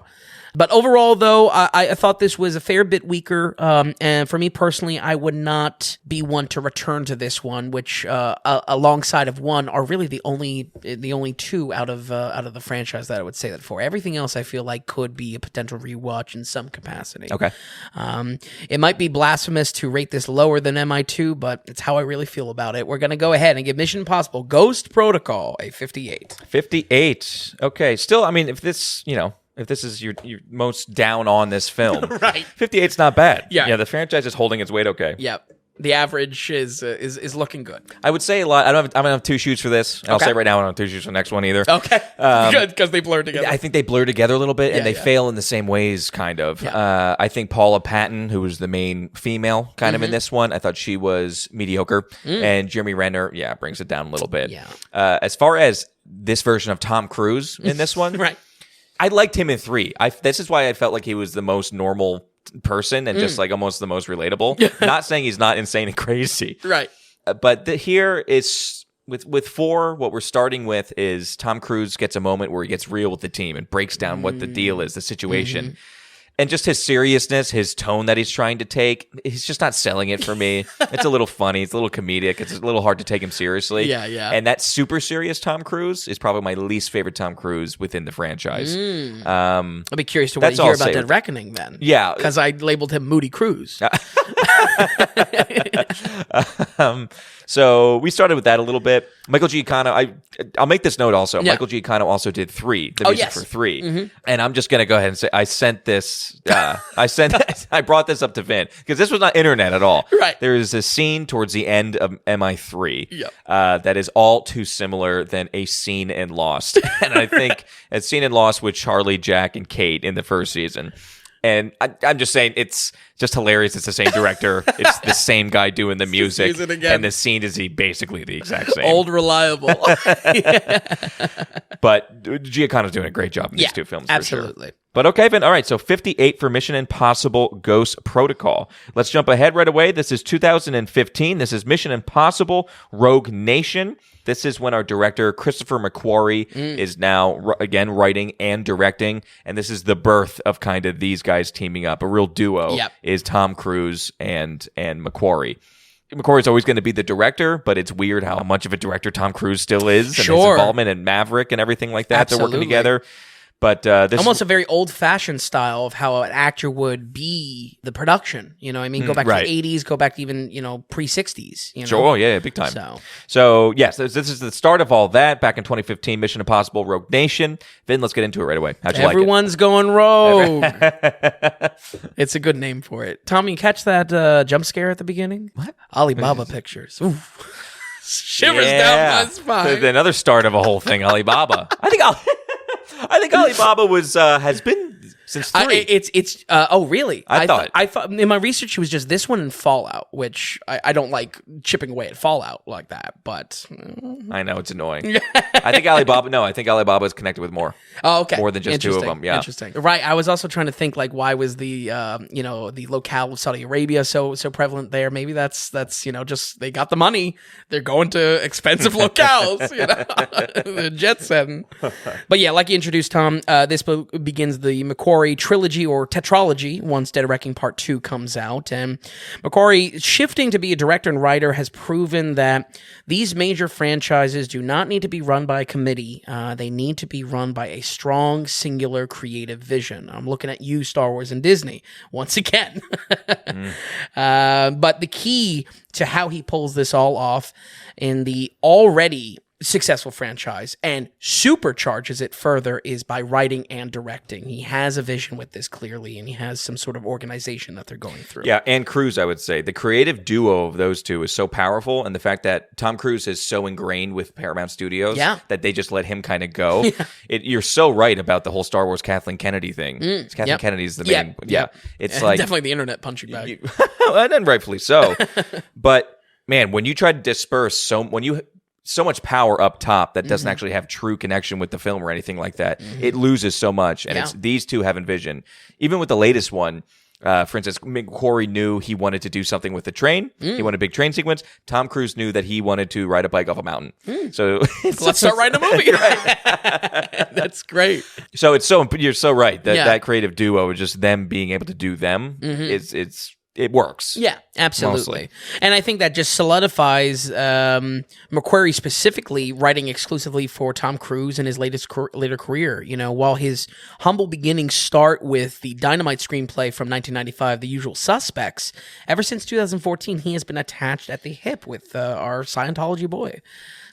But overall, though, I thought this was a fair bit weaker. And for me personally, I would not be one to return to this one, which alongside of 1 are really the only 2 out of the franchise that I would say that for. Everything else I feel like could be a potential rewatch in some capacity. Okay. It might be blasphemous to rate this lower than MI2, but it's how I really feel about it. We're going to go ahead and give Mission Impossible Ghost Protocol a 58. 58. Okay. Still, I mean, if this is your most down on this film, right? 58's not bad. Yeah, the franchise is holding its weight okay. Yep. The average is looking good. I would say a lot. I don't have 2 shoots for this. I'll say right now I don't have 2 shoots for the next one either. Okay. Good, because they blur together. I think they blur together a little bit, and they fail in the same ways, kind of. Yeah. I think Paula Patton, who was the main female kind of in this one, I thought she was mediocre. And Jeremy Renner, brings it down a little bit. Yeah. As far as this version of Tom Cruise in this one, right. I liked him in 3. This is why I felt like he was the most normal person and just like almost the most relatable. Not saying he's not insane and crazy. Right. But here is with 4, what we're starting with is Tom Cruise gets a moment where he gets real with the team and breaks down what the deal is, the situation. And just his seriousness, his tone that he's trying to take, he's just not selling it for me. It's a little funny. It's a little comedic. It's a little hard to take him seriously. Yeah, yeah. And that super serious Tom Cruise is probably my least favorite Tom Cruise within the franchise. I'll be curious to hear about Dead Reckoning then. Yeah. Because I labeled him Moody Cruise. So we started with that a little bit. Michael Giacchino, I'll make this note also. Yeah. Michael Giacchino also did 3, the music for 3. Mm-hmm. And I'm just going to go ahead and say I sent this, I brought this up to Vin because this was not internet at all. Right. There is a scene towards the end of MI3 that is all too similar than a scene in Lost. And I think a scene in Lost with Charlie, Jack, and Kate in the first season. And I'm just saying, it's just hilarious. It's the same director. It's the same guy doing the music. And the scene is basically the exact same. Old reliable. But Giacchino's doing a great job in these 2 films, absolutely. For sure. But okay, Vin. All right, so 58 for Mission Impossible Ghost Protocol. Let's jump ahead right away. This is 2015. This is Mission Impossible Rogue Nation. This is when our director, Christopher McQuarrie, is now, again, writing and directing. And this is the birth of kind of these guys teaming up. A real duo is Tom Cruise and McQuarrie. McQuarrie's always going to be the director, but it's weird how much of a director Tom Cruise still is. And his involvement in Maverick and everything like that. Absolutely. They're working together. But this almost a very old-fashioned style of how an actor would be the production. You know what I mean? Go back to the 80s, go back to even, pre-60s. You know? Sure, yeah, big time. So yes, this is the start of all that. Back in 2015, Mission Impossible Rogue Nation. Vin, let's get into it right away. How'd you like it? Everyone's going rogue. It's a good name for it. Tom, you catch that jump scare at the beginning? What? Alibaba pictures. Ooh. Shivers down my spine. Another start of a whole thing, Alibaba. I think Alibaba has been since 3. Oh really? I thought in my research it was just this one and Fallout, which I don't like chipping away at Fallout like that, but I know it's annoying. I think Alibaba is connected with more. Oh, okay. More than just 2 of them. Yeah. Interesting. Right. I was also trying to think why was the the locale of Saudi Arabia so prevalent there? Maybe that's just they got the money. They're going to expensive locales, the jet setting. But yeah, like you introduced, Tom, this book begins the McQuarrie trilogy or tetralogy once Dead Reckoning Part 2 comes out. And McQuarrie, shifting to be a director and writer, has proven that these major franchises do not need to be run by a committee. They need to be run by a strong, singular, creative vision. I'm looking at you, Star Wars and Disney, once again. But the key to how he pulls this all off in the already successful franchise and supercharges it further is by writing and directing. He has a vision with this clearly, and he has some sort of organization that they're going through. Yeah, and Cruise, I would say. The creative duo of those two is so powerful, and the fact that Tom Cruise is so ingrained with Paramount Studios that they just let him kind of go. You're so right about the whole Star Wars Kathleen Kennedy thing. Kathleen Kennedy's the main... Yeah. It's like... Definitely the internet punching bag. And rightfully so. But, man, when you try to disperse so much power up top that doesn't actually have true connection with the film or anything like that, it loses so much. And it's these two have envisioned. Even with the latest one, for instance, McQuarrie knew he wanted to do something with the train. He wanted a big train sequence. Tom Cruise knew that he wanted to ride a bike off a mountain. So let's start writing a movie. That's great. So you're so right that creative duo, just them being able to do them, it works. Yeah, absolutely. Mostly. And I think that just solidifies McQuarrie specifically writing exclusively for Tom Cruise in his later career. While his humble beginnings start with the Dynamite screenplay from 1995, The Usual Suspects, ever since 2014, he has been attached at the hip with our Scientology boy.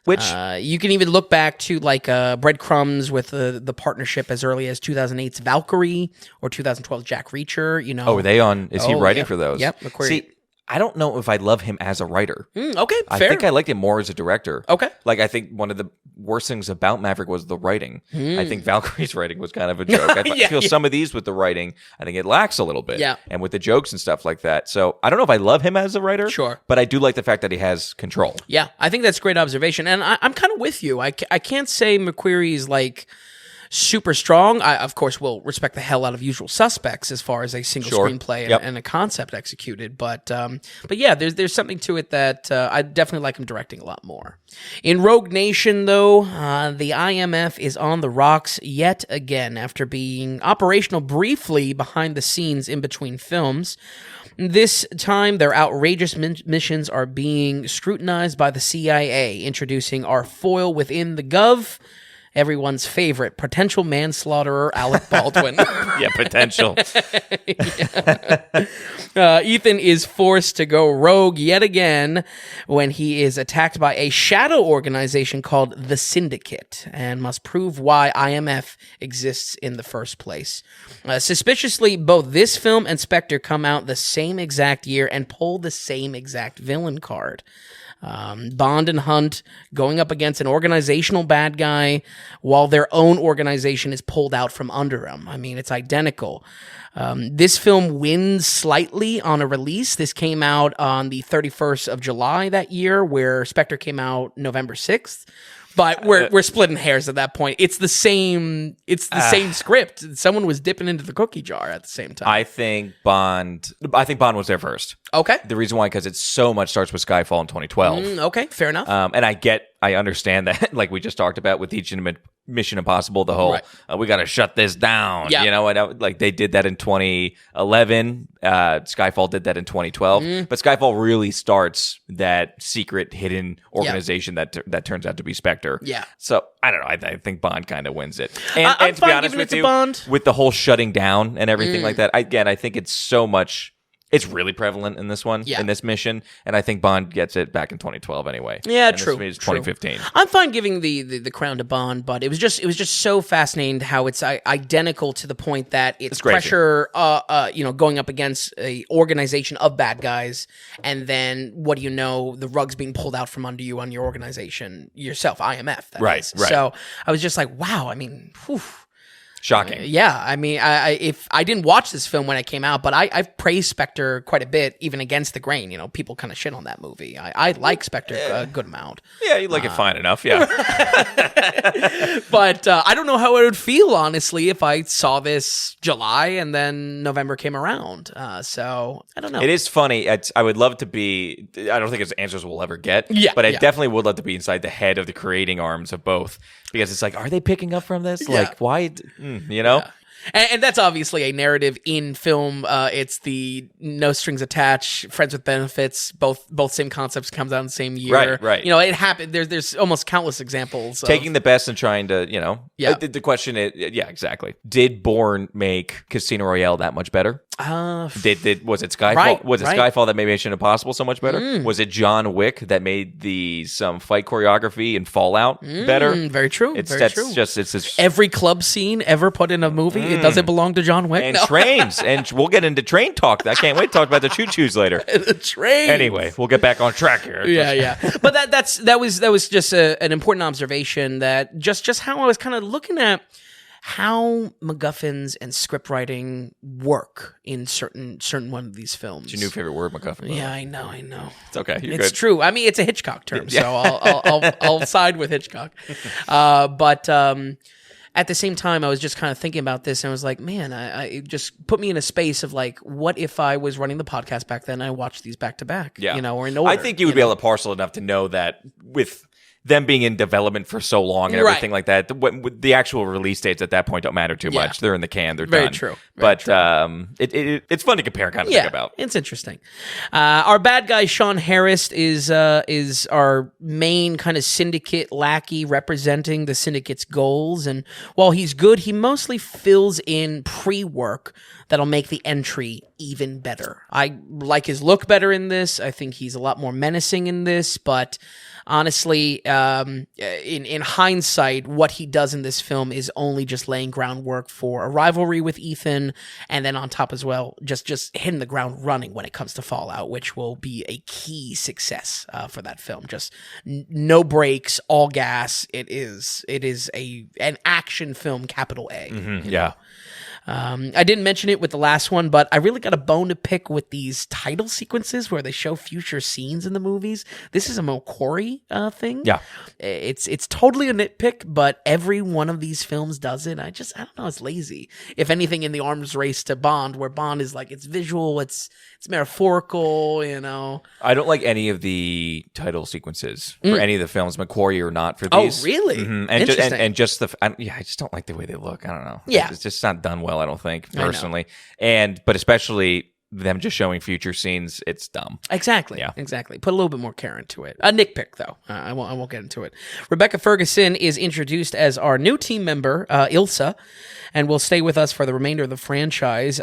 Which you can even look back to Breadcrumbs with the partnership as early as 2008's Valkyrie or 2012's Jack Reacher. Are they on? Is he writing for those? Yep. McQuarrie. See, I don't know if I love him as a writer. Okay, fair. I think I liked him more as a director. Okay. I think one of the worst things about Maverick was the writing. I think Valkyrie's writing was kind of a joke. I feel some of these with the writing, I think it lacks a little bit. Yeah. And with the jokes and stuff like that. So I don't know if I love him as a writer. Sure. But I do like the fact that he has control. Yeah, I think that's a great observation. And I'm kind of with you. I can't say McQuarrie's super strong. I, of course, will respect the hell out of Usual Suspects as far as a single screenplay and a concept executed. But yeah, there's something to it that I definitely like him directing a lot more. In Rogue Nation, though, the IMF is on the rocks yet again after being operational briefly behind the scenes in between films. This time, their outrageous missions are being scrutinized by the CIA, introducing our foil within the Gov, everyone's favorite potential manslaughterer, Alec Baldwin. Yeah, potential. Ethan is forced to go rogue yet again when he is attacked by a shadow organization called the Syndicate and must prove why IMF exists in the first place. Suspiciously, both this film and Spectre come out the same exact year and pull the same exact villain card. Bond and Hunt going up against an organizational bad guy while their own organization is pulled out from under them. I mean, it's identical. This film wins slightly on a release. This came out on the 31st of July that year, where Spectre came out November 6th. But we're splitting hairs at that point. It's the same. It's the same script. Someone was dipping into the cookie jar at the same time. I think Bond was there first. Okay. The reason why, because it so much starts with Skyfall in 2012. Okay, fair enough. And I understand that, like we just talked about with each Mission Impossible, the whole we got to shut this down. Yeah. You know, and like they did that in 2011. Skyfall did that in 2012. But Skyfall really starts that secret hidden organization that turns out to be Spectre. Yeah. So I don't know. I think Bond kind of wins it. I'm And to be fine honest giving with it to you, Bond. with the whole shutting down and everything like that, I think it's so much. It's really prevalent in this one, in this mission, and I think Bond gets it back in 2012 anyway. Yeah, and true. This is 2015. I'm fine giving the crown to Bond, but it was just so fascinating how it's identical to the point that it's pressure, going up against a organization of bad guys, and then what do you know? The rug's being pulled out from under you on your organization yourself, IMF. Right. So I was just like, wow. I mean, whew. Shocking. Yeah, I mean, if I didn't watch this film when it came out, but I've praised Spectre quite a bit, even against the grain. You know, people kind of shit on that movie. I like Spectre a good amount. Yeah, you like it fine enough, yeah. But I don't know how I would feel, honestly, if I saw this July and then November came around. So, I don't know. It is funny. I would love to be, I don't think it's answers we'll ever get, but I definitely would love to be inside the head of the creating arms of both. Because it's like, are they picking up from this? Yeah. Like, why? You know? Yeah. And that's obviously a narrative in film. It's the no strings attached, friends with benefits. Both same concepts comes out in the same year. Right. You know, it happened. There's almost countless examples. Taking the best and trying to, you know. Yeah. The question is, yeah, exactly. Did Bourne make Casino Royale that much better? Was it Skyfall? Right, was it Skyfall that made Mission Impossible so much better? Was it John Wick that made some fight choreography in Fallout better? Very true. It's just every club scene ever put in a movie. Does it belong to John Wick? And trains, and we'll get into train talk. I can't wait to talk about the choo-choos later. The trains. Anyway, we'll get back on track here. Yeah. But that was just an important observation. That just how I was kind of looking at how MacGuffins and script writing work in certain one of these films. It's your new favorite word, MacGuffin. Yeah, I know. It's okay. It's true. I mean, it's a Hitchcock term, so I'll side with Hitchcock. But at the same time, I was just kind of thinking about this, and I was like, man, it just put me in a space of like, what if I was running the podcast back then and I watched these back to back? Yeah. You know, or in order. I think you would be able to parcel enough to know that with them being in development for so long and everything like that, the actual release dates at that point don't matter too much. They're in the can. They're very done. True. But it's fun to compare and kind of think about. It's interesting. Our bad guy Sean Harris is our main kind of syndicate lackey representing the syndicate's goals, and while he's good, he mostly fills in pre-work that'll make the entry even better. I like his look better in this. I think he's a lot more menacing in this, but honestly, in hindsight, what he does in this film is only just laying groundwork for a rivalry with Ethan, and then on top as well, just hitting the ground running when it comes to Fallout, which will be a key success for that film. Just no breaks, all gas. It is an action film, capital A. Mm-hmm, yeah. I didn't mention it with the last one, but I really got a bone to pick with these title sequences where they show future scenes in the movies. This is a McQuarrie thing. Yeah. It's totally a nitpick, but every one of these films does it. I don't know, it's lazy. If anything, in the arms race to Bond, where Bond is like, it's visual, it's metaphorical, you know. I don't like any of the title sequences for any of the films, McQuarrie or not, for these. Oh, really? Mm-hmm. I just don't like the way they look. I don't know. Yeah. It's just not done well, I don't think, personally. But especially them just showing future scenes, it's dumb. Exactly. Yeah. Exactly. Put a little bit more care into it. A nitpick, though. I won't get into it. Rebecca Ferguson is introduced as our new team member, Ilsa, and will stay with us for the remainder of the franchise.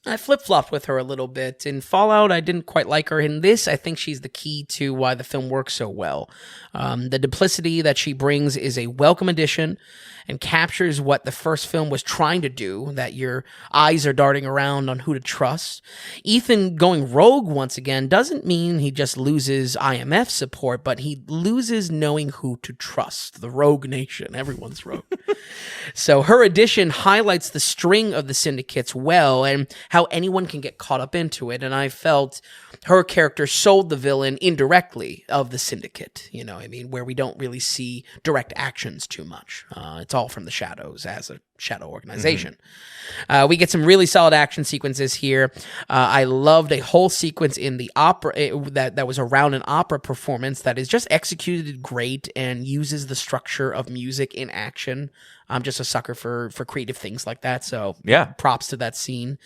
I flip-flopped with her a little bit. In Fallout, I didn't quite like her. In this, I think she's the key to why the film works so well. The duplicity that she brings is a welcome addition and captures what the first film was trying to do, that your eyes are darting around on who to trust. Ethan going rogue once again doesn't mean he just loses IMF support, but he loses knowing who to trust. The rogue nation. Everyone's rogue. So her addition highlights the string of the syndicates well and how anyone can get caught up into it. And I felt her character sold the villain indirectly of the syndicate, you know what I mean, where we don't really see direct actions too much. It's all from the shadows as a shadow organization. We get some really solid action sequences here. I loved a whole sequence in the opera that was around an opera performance that is just executed great and uses the structure of music in action. I'm just a sucker for creative things like that. So yeah, props to that scene.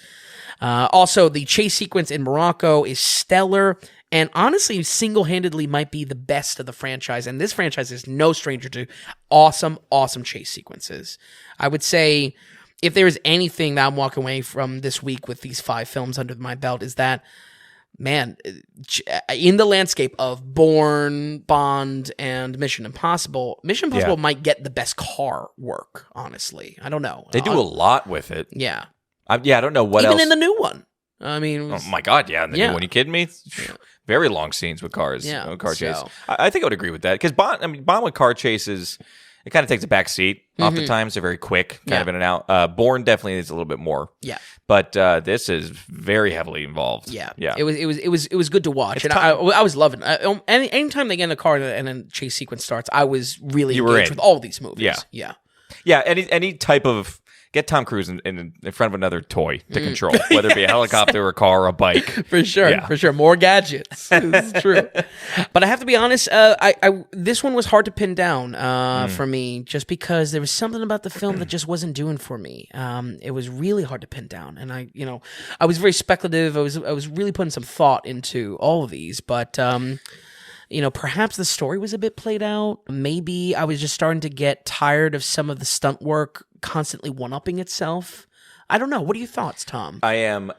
Also, the chase sequence in Morocco is stellar and honestly single-handedly might be the best of the franchise. And this franchise is no stranger to awesome chase sequences. I would say if there is anything that I'm walking away from this week with these 5 films under my belt is that, man, in the landscape of Bourne, Bond, and Mission Impossible might get the best car work, honestly. I don't know. They do a lot with it. Yeah. I don't know what else. Even in the new one. I mean, oh my God, yeah. In the new one, you kidding me? Yeah. Very long scenes with cars. Yeah, car chase. I think I would agree with that because Bond with car chases, it kind of takes a back seat. Oftentimes they're very quick, kind of in and out. Bourne definitely is a little bit more. Yeah, but this is very heavily involved. Yeah. Yeah. It was good to watch, and I was loving it. Anytime they get in a car and a chase sequence starts, I was really engaged with all these movies. Yeah. Any type of. Get Tom Cruise in front of another toy to control, whether it be a helicopter, a car, or a bike. For sure. More gadgets. It's true. But I have to be honest, this one was hard to pin down for me, just because there was something about the film that just wasn't doing for me. It was really hard to pin down, and I was very speculative. I was really putting some thought into all of these, but perhaps the story was a bit played out. Maybe I was just starting to get tired of some of the stunt work constantly one-upping itself. I don't know. What are your thoughts, Tom? I am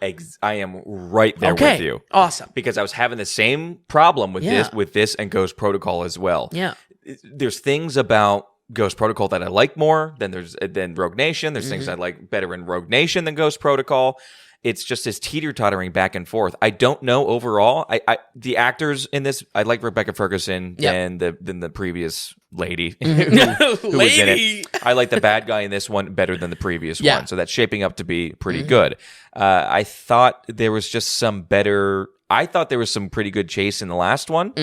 right there with you. Awesome. Because I was having the same problem with this and Ghost Protocol as well. Yeah. There's things about Ghost Protocol that I like more than Rogue Nation. There's things I like better in Rogue Nation than Ghost Protocol. It's just this teeter-tottering back and forth. I don't know overall. The actors in this, I like Rebecca Ferguson than the previous lady who was in it. I like the bad guy in this one better than the previous one. So that's shaping up to be pretty good. I thought there was just some pretty good chase in the last one.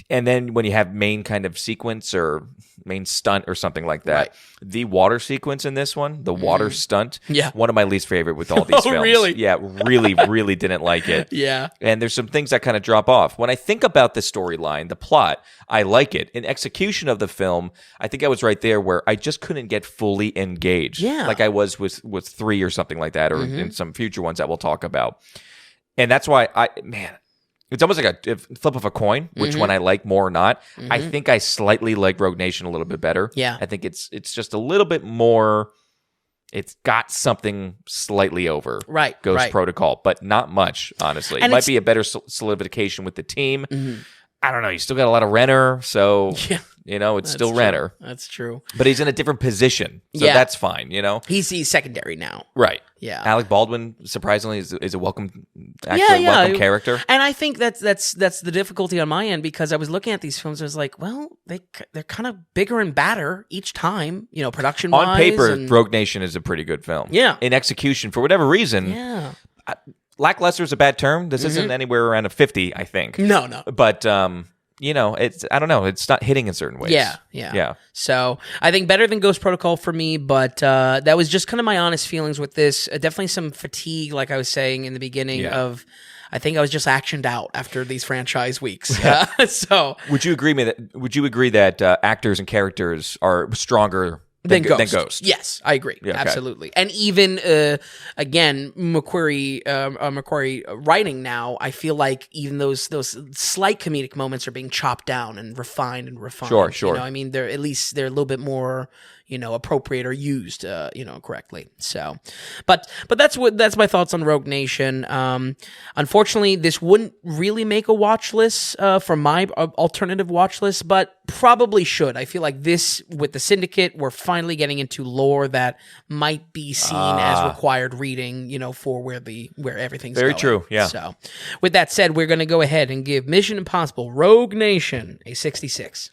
And then when you have main kind of sequence or main stunt or something like that, the water sequence in this one, the water stunt, one of my least favorite with all these films. Really? Yeah, really didn't like it. Yeah. And there's some things that kind of drop off. When I think about the storyline, the plot, I like it. In execution of the film, I think I was right there where I just couldn't get fully engaged. Yeah. Like I was with 3 or something like that, or in some future ones that we'll talk about. And that's why it's almost like a flip of a coin, which one I like more or not. I think I slightly like Rogue Nation a little bit better. Yeah. I think it's just a little bit more. It's got something slightly over Ghost Protocol, but not much, honestly. And it might be a better solidification with the team. I don't know. You still got a lot of Renner, so It's still Renner. That's true. But he's in a different position, so that's fine, He's secondary now. Right. Yeah. Alec Baldwin, surprisingly, is a welcome welcome character. And I think that's the difficulty on my end, because I was looking at these films, I was like, well, they're kind of bigger and badder each time, production-wise. On paper, Rogue Nation is a pretty good film. Yeah. In execution, for whatever reason, lackluster is a bad term. This isn't anywhere around a 50, I think. No. But it's, I don't know, it's not hitting in certain ways. Yeah. So I think better than Ghost Protocol for me, but that was just kind of my honest feelings with this. Definitely some fatigue, like I was saying in the beginning of. I think I was just actioned out after these franchise weeks. So would you agree that actors and characters are stronger than Ghost? Yes, I agree. Yeah, okay. Absolutely. And even again, McQuarrie writing now, I feel like even those slight comedic moments are being chopped down and refined. Sure. They're a little bit more appropriate or used correctly. So, but that's my thoughts on Rogue Nation. Unfortunately, this wouldn't really make a watch list for my alternative watch list, but probably should. I feel like this, with the Syndicate, we're finally getting into lore that might be seen as required reading, for where everything's very going. True. Yeah. So, with that said, we're going to go ahead and give Mission Impossible Rogue Nation a 66.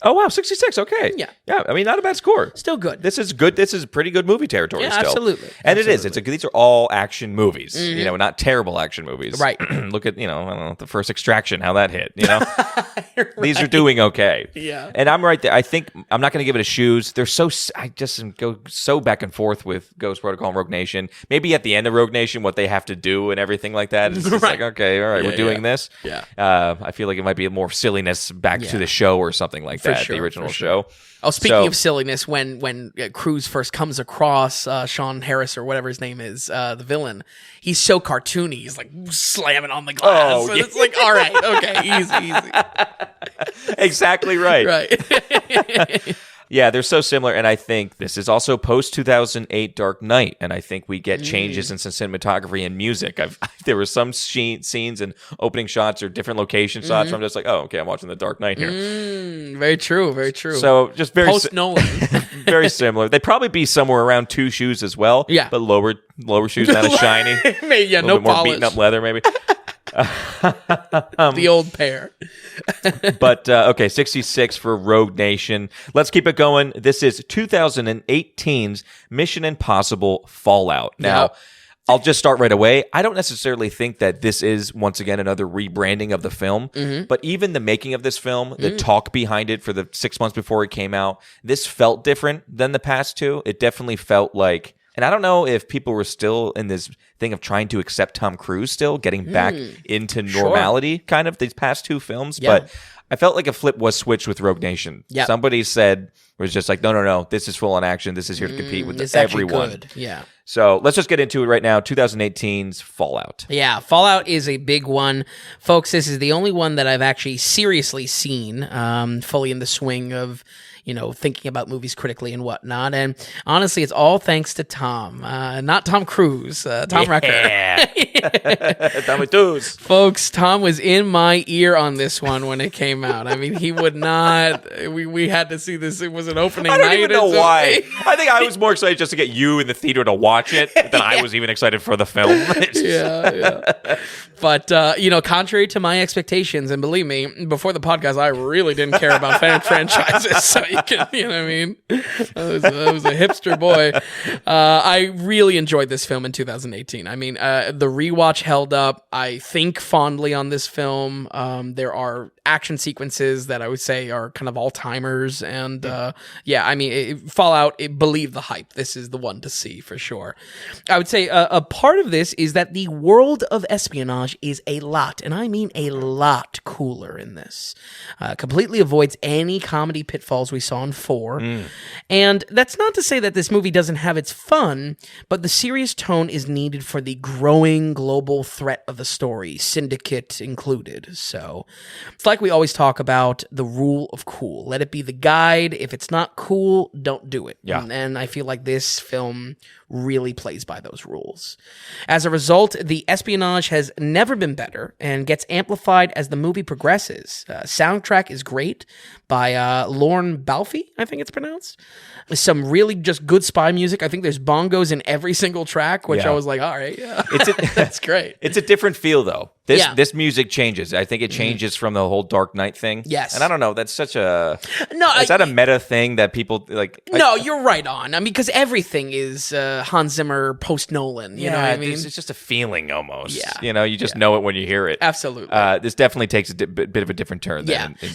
Oh, wow, 66, okay. Yeah. Yeah, I mean, not a bad score. Still good. This is good. This is pretty good movie territory still. Absolutely. And it is. These are all action movies, not terrible action movies. Right. Look at, I don't know, the first Extraction, how that hit, Right. These are doing okay. Yeah. And I'm right there. I think I'm not going to give it a shoes. I just go so back and forth with Ghost Protocol and Rogue Nation. Maybe at the end of Rogue Nation, what they have to do and everything like that. It's just like, okay, all right, we're doing this. Yeah. I feel like it might be more silliness back to the show or something like that, the original show. Oh, speaking of silliness, when Cruise first comes across Sean Harris or whatever his name is, the villain, he's so cartoony. He's like slamming on the glass. And it's like, all right, okay, easy. Exactly right. Right. Yeah, they're so similar, and I think this is also post-2008 Dark Knight, and I think we get changes in some cinematography and music. There were some scenes and opening shots or different location shots where I'm just like, oh, okay, I'm watching the Dark Knight here. Very true, very true. So just very post-Nolan. Very similar. They'd probably be somewhere around two shoes as well, but lower shoes, not as shiny. Maybe, a little bit more beaten up leather, maybe. The old pair. But okay, 66 for Rogue Nation. Let's keep it going. This is 2018's Mission Impossible Fallout. Now, I'll just start right away. I don't necessarily think that this is, once again, another rebranding of the film, but even the making of this film, the talk behind it for the 6 months before it came out, this felt different than the past two. It definitely felt like, and I don't know if people were still in this thing of trying to accept Tom Cruise still, getting back into normality, kind of, these past two films, but I felt like a flip was switched with Rogue Nation. Yep. Somebody was just like, no, this is full on action. This is here to compete with everyone. Good. Yeah. So let's just get into it right now. 2018's Fallout. Yeah, Fallout is a big one. Folks, this is the only one that I've actually seriously seen, fully in the swing of, thinking about movies critically and whatnot. And honestly, it's all thanks to Tom, not Tom Cruise, Tom Recker. Tommy Cruise. Folks, Tom was in my ear on this one when it came out. I mean, he would not. We had to see this. It was an opening night. I don't even know why. I think I was more excited just to get you in the theater to watch it than I was even excited for the film. Yeah. But, contrary to my expectations, and believe me, before the podcast, I really didn't care about franchises. So you know what I mean? I was a hipster boy. I really enjoyed this film in 2018. I mean, the rewatch held up. I think fondly on this film. There are action sequences that I would say are kind of all-timers. And, Fallout, believe the hype. This is the one to see for sure. I would say a part of this is that the world of espionage is a lot, and I mean a lot cooler in this. Completely avoids any comedy pitfalls we saw in 4. And that's not to say that this movie doesn't have its fun, but the serious tone is needed for the growing global threat of the story, Syndicate included. So it's like we always talk about the rule of cool. Let it be the guide. If it's not cool, don't do it. Yeah. And I feel like this film really plays by those rules. As a result, the espionage homage has never been better and gets amplified as the movie progresses. Soundtrack is great by Lorne Balfe, I think it's pronounced. Some really just good spy music. I think there's bongos in every single track, which I was like, all right, yeah, that's great. It's a different feel, though. This music changes. I think it changes from the whole Dark Knight thing. Yes. And I don't know, that's such a... Is that a meta thing that people, like... No, you're right on. I mean, because everything is Hans Zimmer post-Nolan, you know what I mean? It's just a feeling, almost. Yeah. You know, you just know it when you hear it. Absolutely. This definitely takes a bit of a different turn.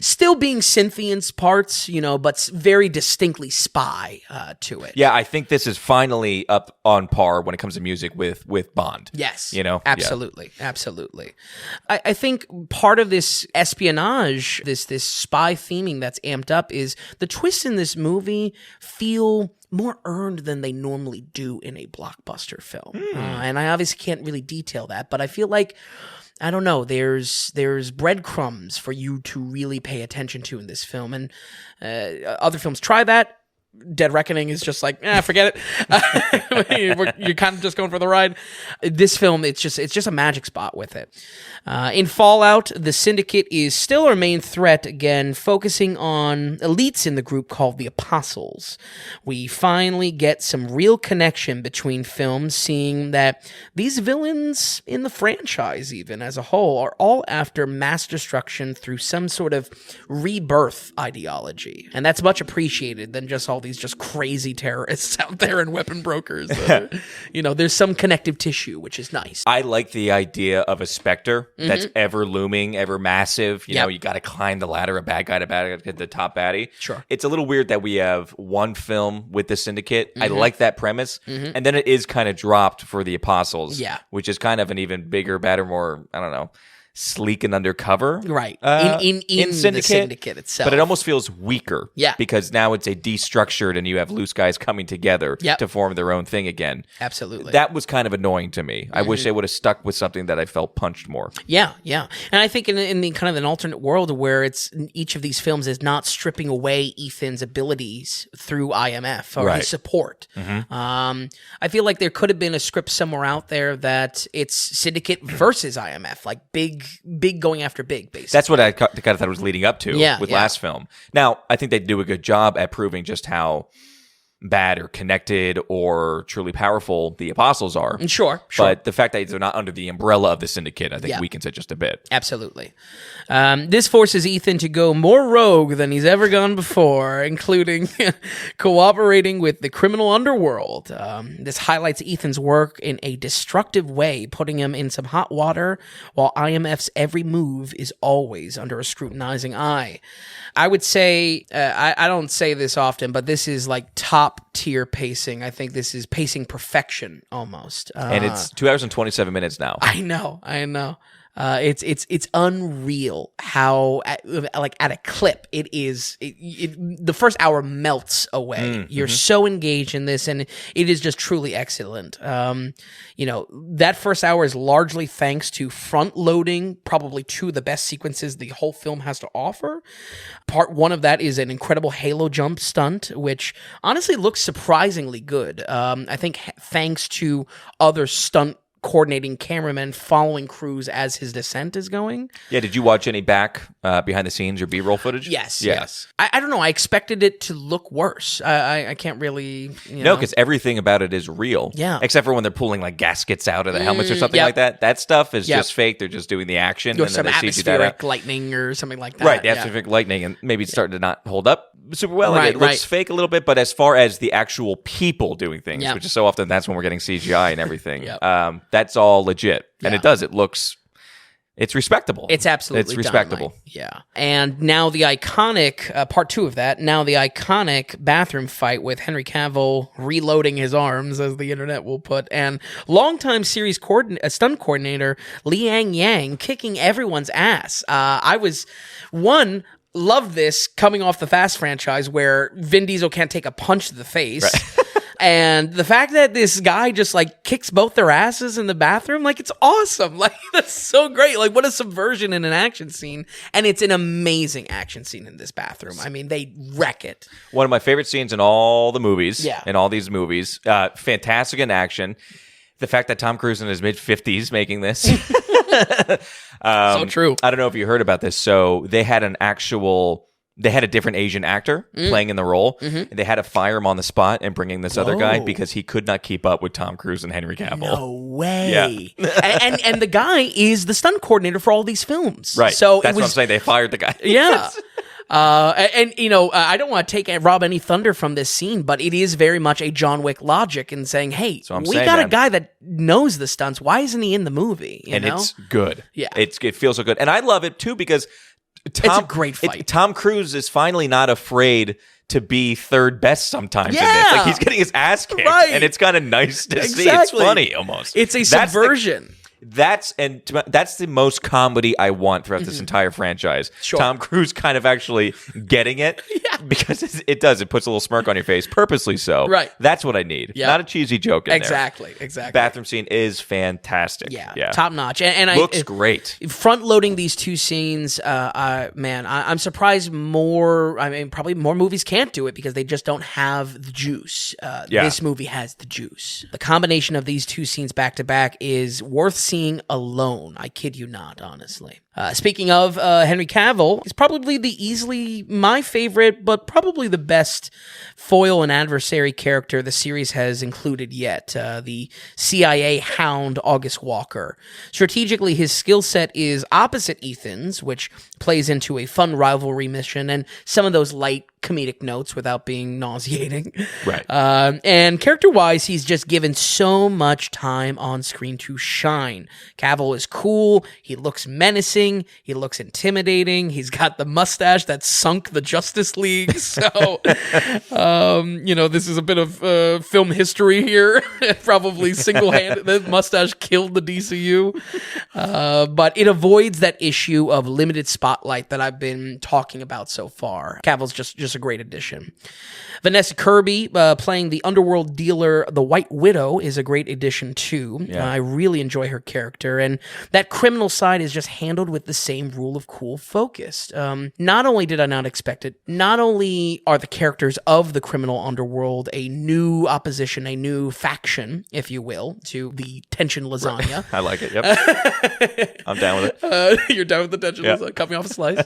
Still being Cynthian's parts, but very distinctly spy to it. Yeah, I think this is finally up on par when it comes to music with Bond. Yes. Absolutely. Absolutely. I think part of this espionage, this spy theming that's amped up is the twists in this movie feel more earned than they normally do in a blockbuster film. And I obviously can't really detail that, but I feel like, I don't know, there's breadcrumbs for you to really pay attention to in this film. And other films try that. Dead Reckoning is just like, forget it. You're kind of just going for the ride. This film, it's just a magic spot with it. In Fallout, the Syndicate is still our main threat, again, focusing on elites in the group called the Apostles. We finally get some real connection between films, seeing that these villains in the franchise, even as a whole, are all after mass destruction through some sort of rebirth ideology. And that's much appreciated than just all these just crazy terrorists out there and weapon brokers. There's some connective tissue, which is nice. I like the idea of a specter that's ever looming, ever massive. You got to climb the ladder, a bad guy to get the top baddie. Sure. It's a little weird that we have one film with the Syndicate. I like that premise. And then it is kind of dropped for the Apostles. Yeah. Which is kind of an even bigger, badder, more, I don't know, sleek and undercover. Right. In Syndicate, the Syndicate itself. But it almost feels weaker. Yeah. Because now it's a destructured and you have loose guys coming together to form their own thing again. Absolutely. That was kind of annoying to me. I wish they would have stuck with something that I felt punched more. Yeah. And I think in the kind of an alternate world where it's each of these films is not stripping away Ethan's abilities through IMF or his support. I feel like there could have been a script somewhere out there that it's Syndicate versus IMF, like big going after big, basically. That's what I kind of thought it was leading up to with last film. Now, I think they do a good job at proving just how bad or connected or truly powerful the Apostles are. Sure. But the fact that they're not under the umbrella of the Syndicate, I think weakens it just a bit. Absolutely. This forces Ethan to go more rogue than he's ever gone before, including cooperating with the criminal underworld. This highlights Ethan's work in a destructive way, putting him in some hot water, while IMF's every move is always under a scrutinizing eye. I would say, I don't say this often, but this is like top tier pacing. I think this is pacing perfection almost. And it's 2 hours and 27 minutes now. I know. It's unreal how at a clip it is. The first hour melts away. You're so engaged in this, and it is just truly excellent. That first hour is largely thanks to front loading probably two of the best sequences the whole film has to offer. Part one of that is an incredible halo jump stunt, which honestly looks surprisingly good. I think thanks to other stunt coordinating cameramen following Cruise as his descent is going. Yeah, did you watch any back behind the scenes or B-roll footage? Yes. I don't know. I expected it to look worse. I can't really... No, because everything about it is real. Yeah. Except for when they're pulling like gaskets out of the helmets or something like that. That stuff is just fake. They're just doing the action. Or some atmospheric lightning or something like that. Right, the atmospheric lightning. And maybe it's starting to not hold up super well. It looks fake a little bit, but as far as the actual people doing things, which is so often that's when we're getting CGI and everything, that's all legit. And it does. It's respectable. It's absolutely respectable. Dynamite. Yeah. And now the iconic, part two of that, now the iconic bathroom fight with Henry Cavill reloading his arms, as the internet will put, and longtime series stunt coordinator Liang Yang kicking everyone's ass. Love this coming off the Fast franchise where Vin Diesel can't take a punch to the face. Right. And the fact that this guy just like kicks both their asses in the bathroom, like it's awesome. Like that's so great. Like what a subversion in an action scene. And it's an amazing action scene in this bathroom. I mean, they wreck it. One of my favorite scenes in all the movies. Yeah. In all these movies. Fantastic in action. The fact that Tom Cruise in his mid-50s making this. So true. I don't know if you heard about this. So they had a different Asian actor playing in the role. And they had to fire him on the spot and bring in this other guy because he could not keep up with Tom Cruise and Henry Cavill. No way. Yeah. and the guy is the stunt coordinator for all these films. Right. So that's what I'm saying. They fired the guy. Yeah. I don't want to rob any thunder from this scene, but it is very much a John Wick logic in saying, hey, a guy that knows the stunts. Why isn't he in the movie? You know? It's good. Yeah. It feels so good. And I love it, too, because it's a great fight. Tom Cruise is finally not afraid to be third best sometimes in Yeah. this. Like, he's getting his ass kicked, and it's kind of nice to see. It's funny, almost. It's a subversion. That's the most comedy I want throughout this entire franchise. Sure. Tom Cruise kind of actually getting it because it puts a little smirk on your face, purposely so. Right. That's what I need. Yep. Not a cheesy joke in there. Exactly. Bathroom scene is fantastic. Yeah. Top notch. And looks great. Front loading these two scenes, I'm surprised more. I mean, probably more movies can't do it because they just don't have the juice. This movie has the juice. The combination of these two scenes back to back is worth seeing alone. I kid you not, honestly. Speaking of Henry Cavill, he's probably easily my favorite, but probably the best foil and adversary character the series has included yet. The CIA hound August Walker. Strategically, his skill set is opposite Ethan's, which plays into a fun rivalry mission and some of those light comedic notes without being nauseating. Right. And character-wise, he's just given so much time on screen to shine. Cavill is cool. He looks menacing. He looks intimidating. He's got the mustache that sunk the Justice League. So, this is a bit of film history here. Probably single-handed. The mustache killed the DCU. But it avoids that issue of limited spotlight that I've been talking about so far. Cavill's just a great addition. Vanessa Kirby playing the underworld dealer, the White Widow, is a great addition too. Yeah. I really enjoy her character, and that criminal side is just handled with the same rule of cool focus. Not only did I not expect it, not only are the characters of the criminal underworld a new opposition, a new faction, if you will, to the tension lasagna. I like it. Yep. I'm down with it. You're down with the tension lasagna. Cut me off a slice.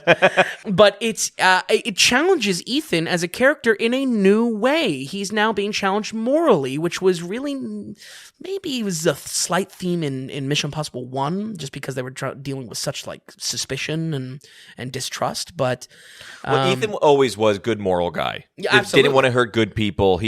But it challenges Ethan as a character in a new way. He's now being challenged morally, which was really maybe it was a slight theme in Mission Impossible 1, just because they were dealing with such like suspicion and distrust. But Ethan always was good moral guy. Yeah, absolutely. Didn't want to hurt good people.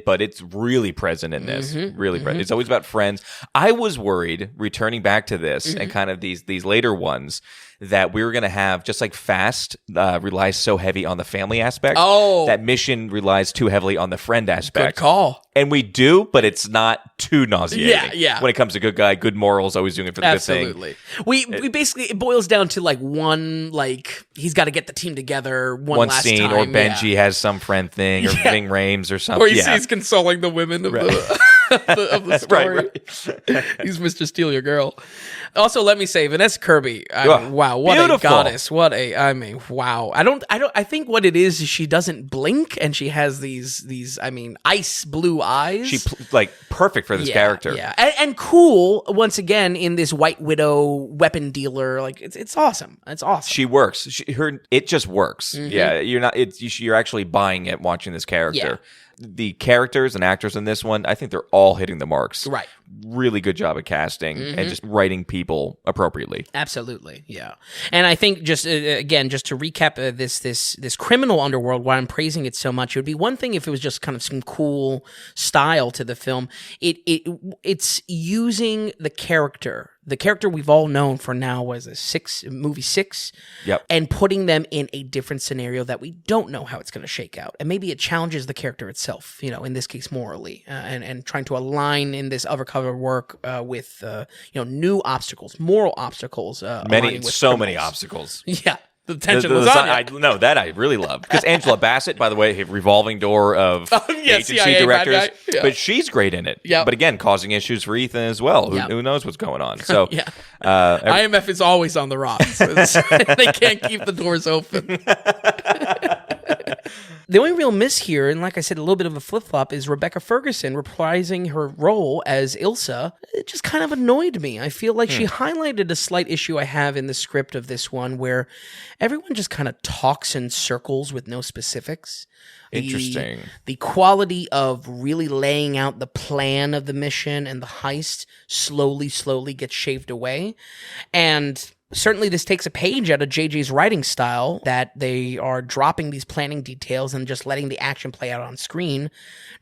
But it's really present in this. Really present. It's always about friends. I was worried returning back to this and kind of these later ones that we were going to have, just like Fast relies so heavy on the family aspect, that Mission relies too heavily on the friend aspect. Good call. And we do, but it's not too nauseating. Yeah. When it comes to good guy, good morals, always doing it for the good thing. Absolutely. We basically, it boils down to like one, like he's got to get the team together one last scene, time. or Benji has some friend thing, or Ving Rhames or something. Or he's consoling the women of the story. Right. He's Mr. Steal Your Girl. Also, let me say, Vanessa Kirby. Wow, what beautiful. A goddess! Wow. I think what it is she doesn't blink, and she has these ice blue eyes. She perfect for this character. Yeah, and cool once again in this White Widow weapon dealer. Like it's awesome. It's awesome. She works. It just works. Yeah, you're actually buying it watching this character. Yeah. The characters and actors in this one, I think they're all hitting the marks. Right. Really good job at casting and just writing people appropriately. Absolutely, yeah. And I think just again, just to recap this criminal underworld, why I'm praising it so much, it would be one thing if it was just kind of some cool style to the film. It's using the character we've all known for now was movie 6, yep, and putting them in a different scenario that we don't know how it's going to shake out, and maybe it challenges the character itself, in this case morally, and trying to align in this undercover work with new obstacles, moral obstacles, many criminals. obstacles. Yeah. The tension lasagna. No, that I really love. Because Angela Bassett, by the way, revolving door of agency directors. Yeah. But she's great in it. Yep. But again, causing issues for Ethan as well. Who knows what's going on? So IMF is always on the rocks. They can't keep the doors open. The only real miss here, and like I said, a little bit of a flip-flop, is Rebecca Ferguson reprising her role as Ilsa. It just kind of annoyed me. I feel like she highlighted a slight issue I have in the script of this one, where everyone just kind of talks in circles with no specifics. Interesting. The quality of really laying out the plan of the mission and the heist slowly gets shaved away. And certainly this takes a page out of JJ's writing style, that they are dropping these planning details and just letting the action play out on screen.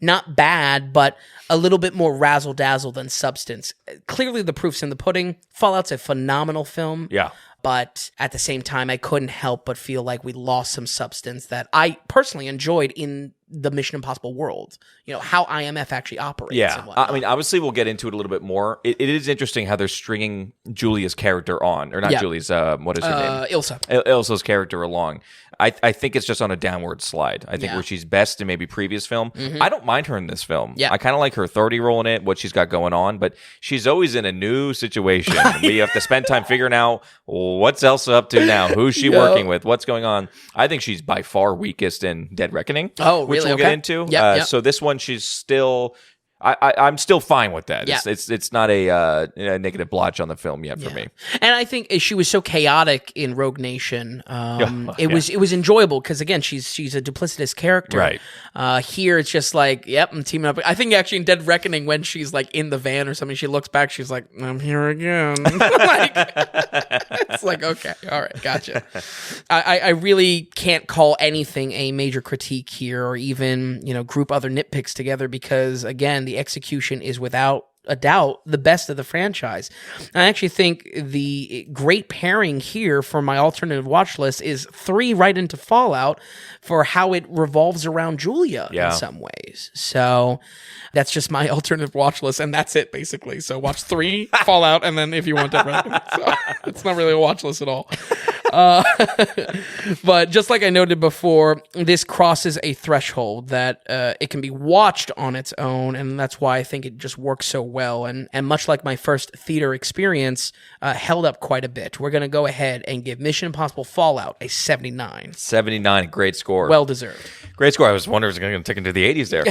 Not bad, but a little bit more razzle-dazzle than substance. Clearly the proof's in the pudding. Fallout's a phenomenal film. Yeah. But at the same time, I couldn't help but feel like we lost some substance that I personally enjoyed in the Mission Impossible world. You know, how IMF actually operates. Yeah. And whatnot. I mean, obviously, we'll get into it a little bit more. It is interesting how they're stringing Julia's character on. Or not Julia's, what is her name? Ilsa. Ilsa's character along. I think it's just on a downward slide. I think where she's best in maybe previous film. I don't mind her in this film. Yeah. I kind of like her authority role in it, what she's got going on, but she's always in a new situation. We have to spend time figuring out what's Elsa up to now, who's she working with, what's going on. I think she's by far weakest in Dead Reckoning, which we'll get into. So this one, she's still... I'm still fine with that. Yeah. It's not a negative blotch on the film yet for me. And I think she was so chaotic in Rogue Nation. It was enjoyable because again, she's a duplicitous character. Right. Here it's just like, yep, I'm teaming up. I think actually in Dead Reckoning, when she's like in the van or something, she looks back, she's like, I'm here again. It's like, okay, all right, gotcha. I really can't call anything a major critique here, or even group other nitpicks together, because again, the execution is without a doubt the best of the franchise. I actually think the great pairing here for my alternative watch list is 3 right into Fallout, for how it revolves around Julia in some ways. So that's just my alternative watch list, and that's it basically. So watch 3 Fallout, and then if you want to, so it's not really a watch list at all. But just like I noted before, this crosses a threshold that it can be watched on its own, and that's why I think it just works so well. And much like my first theater experience, held up quite a bit. We're going to go ahead and give Mission Impossible Fallout a 79. 79, great score. Well deserved. Great score. I was wondering if it was going to take into the 80s there.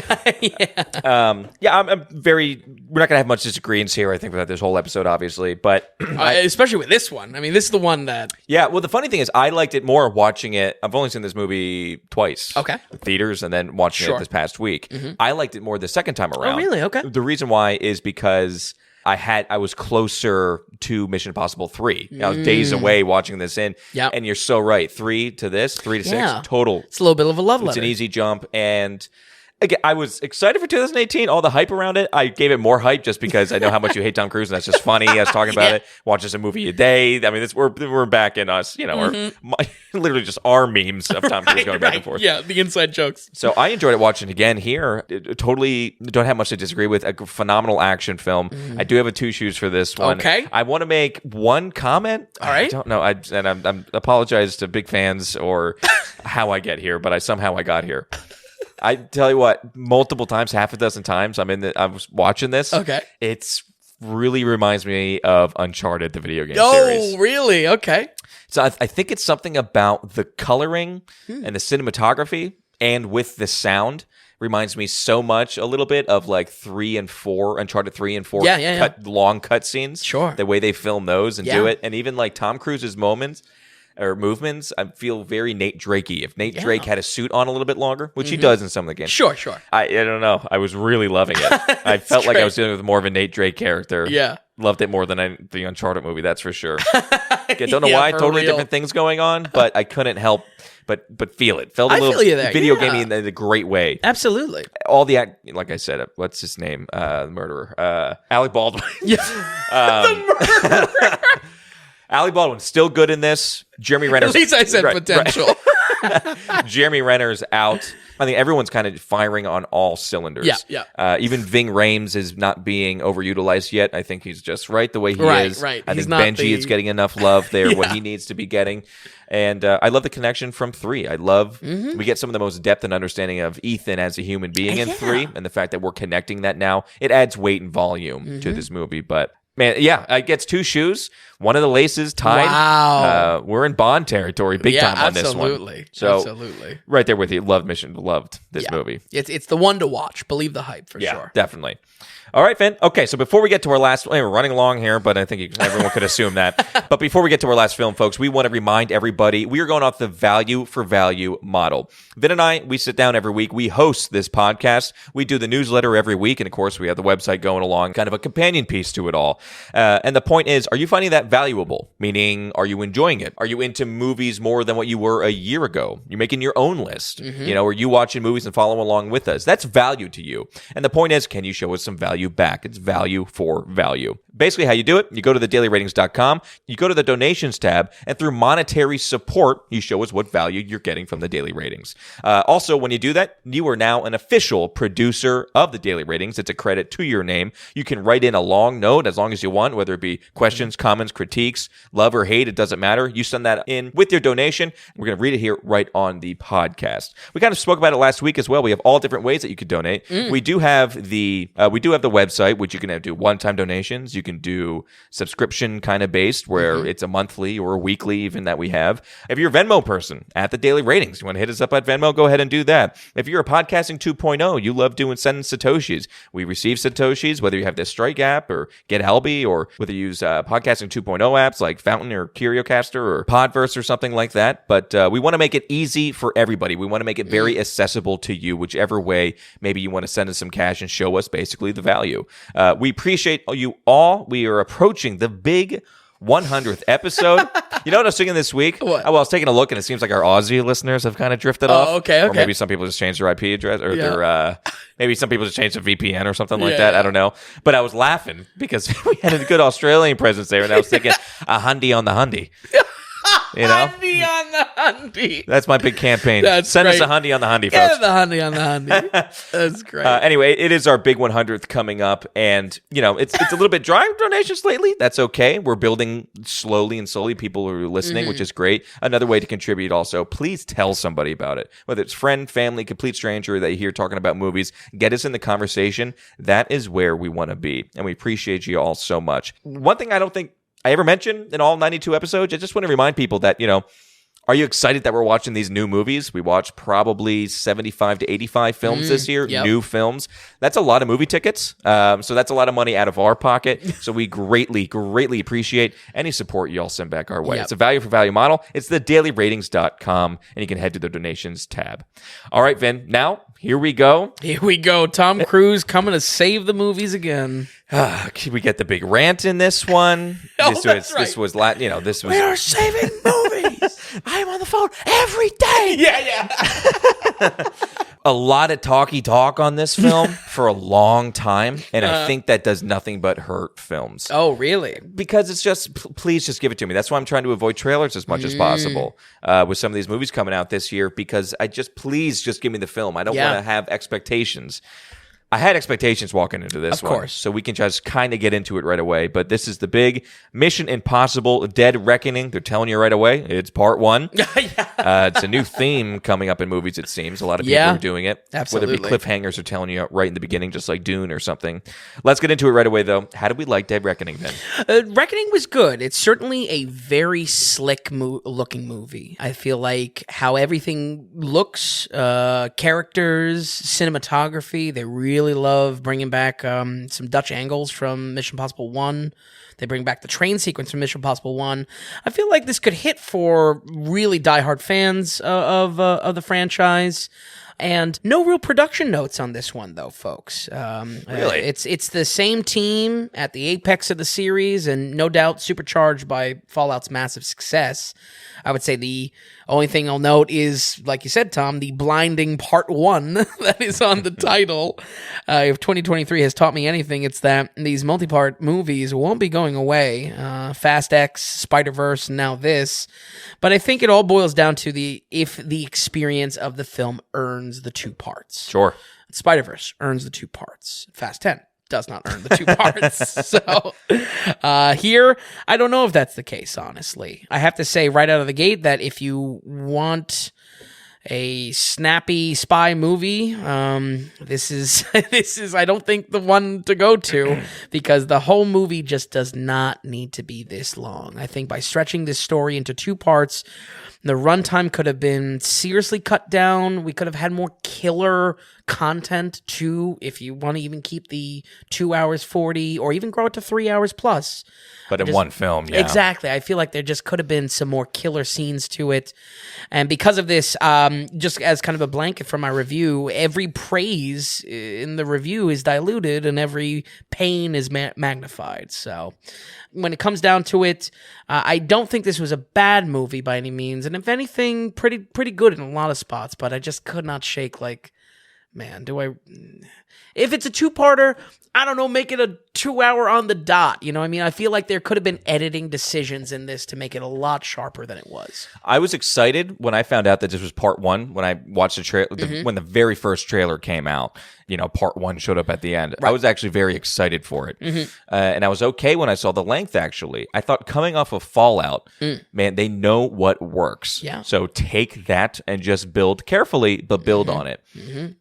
I'm very... We're not going to have much disagreements here, I think, with this whole episode, obviously, but... especially with this one. I mean, this is the one that... Yeah, well, the funny thing is, I liked it more watching it... I've only seen this movie twice. Okay. In theaters, and then watching it this past week. I liked it more the second time around. Oh, really? Okay. The reason why is because... I was closer to Mission Impossible 3. I was days away watching this and you're so right. 3 to this, 3 to 6, total. It's a little bit of a love letter. It's an easy jump, and again, I was excited for 2018, all the hype around it. I gave it more hype just because I know how much you hate Tom Cruise, and that's just funny. I was talking about it. Watch us a movie a day. I mean, we're back in us, literally just our memes of Tom Cruise going back and forth. Yeah, the inside jokes. So I enjoyed it watching again here. Totally don't have much to disagree with. A phenomenal action film. I do have a 2 shoes for this one. Okay. I want to make one comment. All right. I don't know. I'm apologize to big fans or how I get here, but I got here. I tell you what, multiple times, half a dozen times, I was watching this. Okay. It's really reminds me of Uncharted, the video game series. Oh, really? Okay. So I think it's something about the coloring and the cinematography, and with the sound, reminds me so much a little bit of like Uncharted 3 and 4 long cut scenes. Sure. The way they film those and do it. And even like Tom Cruise's movements, I feel very Nate Drakey. If Nate Drake had a suit on a little bit longer, which he does in some of the games. Sure. I don't know. I was really loving it. I felt like I was dealing with more of a Nate Drake character. Yeah. Loved it more than the Uncharted movie, that's for sure. I don't know why. Totally different things going on, but I couldn't help but feel it. Felt a little video gamey in a great way. Absolutely. All the like I said, what's his name? The murderer. Alec Baldwin. Yeah. The murderer. Alec Baldwin's still good in this. Jeremy Renner's... At least I said potential. Jeremy Renner's out. I think everyone's kind of firing on all cylinders. Yeah. Even Ving Rhames is not being overutilized yet. I think he's just right the way he is. Right. I think Benji is getting enough love there, what he needs to be getting. And I love the connection from 3. I love... We get some of the most depth and understanding of Ethan as a human being in 3, and the fact that we're connecting that now. It adds weight and volume to this movie, but... Man, yeah, it gets 2 shoes. one of the laces tied. Wow. We're in Bond territory big time on this one. Absolutely. Right there with you. Loved this movie. It's the one to watch. Believe the hype for sure. Definitely. All right, Finn. Okay, so before we get to our last, we're running along here, but I think everyone could assume that. But before we get to our last film, folks, we want to remind everybody we are going off the value for value model. Vin and I, we sit down every week. We host this podcast. We do the newsletter every week, and of course, we have the website going along, kind of a companion piece to it all. And the point is, are you finding that valuable? Meaning, are you enjoying it? Are you into movies more than what you were a year ago? You're making your own list. You know, are you watching movies and following along with us? That's value to you. And the point is, can you show us some value back? It's value for value. Basically, how you do it, you go to thedailyratings.com, you go to the donations tab, and through monetary support, you show us what value you're getting from the Daily Ratings. Also, when you do that, you are now an official producer of the Daily Ratings. It's a credit to your name. You can write in a long note as long as you want, whether it be questions, comments, critiques, love or hate, it doesn't matter. You send that in with your donation. We're going to read it here right on the podcast. We kind of spoke about it last week as well. We have all different ways that you could donate. We do have the website, which you can do one-time donations. You can do subscription kind of based, where it's a monthly or a weekly even that we have. If you're a Venmo person, at the Daily Ratings, you want to hit us up at Venmo, go ahead and do that. If you're a Podcasting 2.0, you love sending Satoshis. We receive Satoshis, whether you have the Strike app or Get Helby, or whether you use Podcasting 2.0 apps like Fountain or Curiocaster or Podverse or something like that. But we want to make it easy for everybody. We want to make it very accessible to you, whichever way maybe you want to send us some cash and show us basically the value. We appreciate you all. We are approaching the big 100th episode. You know what I was thinking this week? What? I was taking a look, and it seems like our Aussie listeners have kind of drifted off. Okay. Or maybe some people just changed their IP address, or their maybe some people just changed the VPN or something like that. I don't know. But I was laughing because we had a good Australian presence there, and I was thinking a hundy on the hundy. You know? Hundy on the hundy. That's my big campaign. Send us a hundy on the hundy, folks. Yeah, the hundy on the hundy. That's great. Anyway, it is our big 100th coming up, and you know it's a little bit dry with donations lately. That's okay. We're building slowly and slowly. People are listening, which is great. Another way to contribute also, please tell somebody about it. Whether it's friend, family, complete stranger that you hear talking about movies, get us in the conversation. That is where we want to be, and we appreciate you all so much. One thing I don't think I ever mentioned in all 92 episodes, I just want to remind people that, you know, are you excited that we're watching these new movies? We watched probably 75 to 85 films this year, new films. That's a lot of movie tickets. So that's a lot of money out of our pocket. So we greatly, greatly appreciate any support you all send back our way. It's a value for value model. It's thedailyratings.com, and you can head to the donations tab. All right, Vin, now here we go. Here we go. Tom Cruise coming to save the movies again. We get the big rant in this one. This was We are saving movies. I am on the phone every day. Yeah. A lot of talk on this film for a long time, and I think that does nothing but hurt films. Oh, really? Because it's just, please just give it to me. That's why I'm trying to avoid trailers as much as possible with some of these movies coming out this year, because please just give me the film. I don't want to have expectations. I had expectations walking into this one. Of course. So we can just kind of get into it right away. But this is the big Mission Impossible Dead Reckoning. They're telling you right away. It's part 1. It's a new theme coming up in movies, it seems. A lot of people are doing it. Absolutely. Whether it be cliffhangers or telling you right in the beginning, just like Dune or something. Let's get into it right away, though. How did we like Dead Reckoning then? Reckoning was good. It's certainly a very slick looking movie. I feel like how everything looks, characters, cinematography, they really love bringing back some Dutch angles from Mission Impossible 1. They bring back the train sequence from Mission Impossible 1. I feel like this could hit for really diehard fans of the franchise. And no real production notes on this one, though, folks. Really? It's the same team at the apex of the series, and no doubt supercharged by Fallout's massive success. I would say the only thing I'll note is, like you said, Tom, the blinding part 1 that is on the title. If 2023 has taught me anything, it's that these multi-part movies won't be going away. Fast X, Spider-Verse, and now this. But I think it all boils down to if the experience of the film earns the 2 parts. Sure. Spider-Verse earns the 2 parts. Fast 10 does not earn the 2 parts. So here, I don't know if that's the case, honestly. I have to say right out of the gate that if you want a snappy spy movie. This is I don't think the one to go to because the whole movie just does not need to be this long. I think by stretching this story into 2 parts, the runtime could have been seriously cut down. We could have had more killer content too, if you want to even keep the 2 hours 40 or even grow it to 3 hours plus. But in one film, yeah. Exactly. I feel like there just could have been some more killer scenes to it. And because of this, just as kind of a blanket for my review, every praise in the review is diluted and every pain is magnified. So when it comes down to it, I don't think this was a bad movie by any means. And if anything, pretty good in a lot of spots. But I just could not shake man, if it's a 2-parter, I don't know, make it a 2 hour on the dot. You know what I mean? I feel like there could have been editing decisions in this to make it a lot sharper than it was. I was excited when I found out that this was part 1, when I watched the trailer, when the very first trailer came out, part 1 showed up at the end. Right. I was actually very excited for it. And I was okay when I saw the length, actually. I thought coming off of Fallout, man, they know what works. Yeah. So take that and just build carefully, but build on it.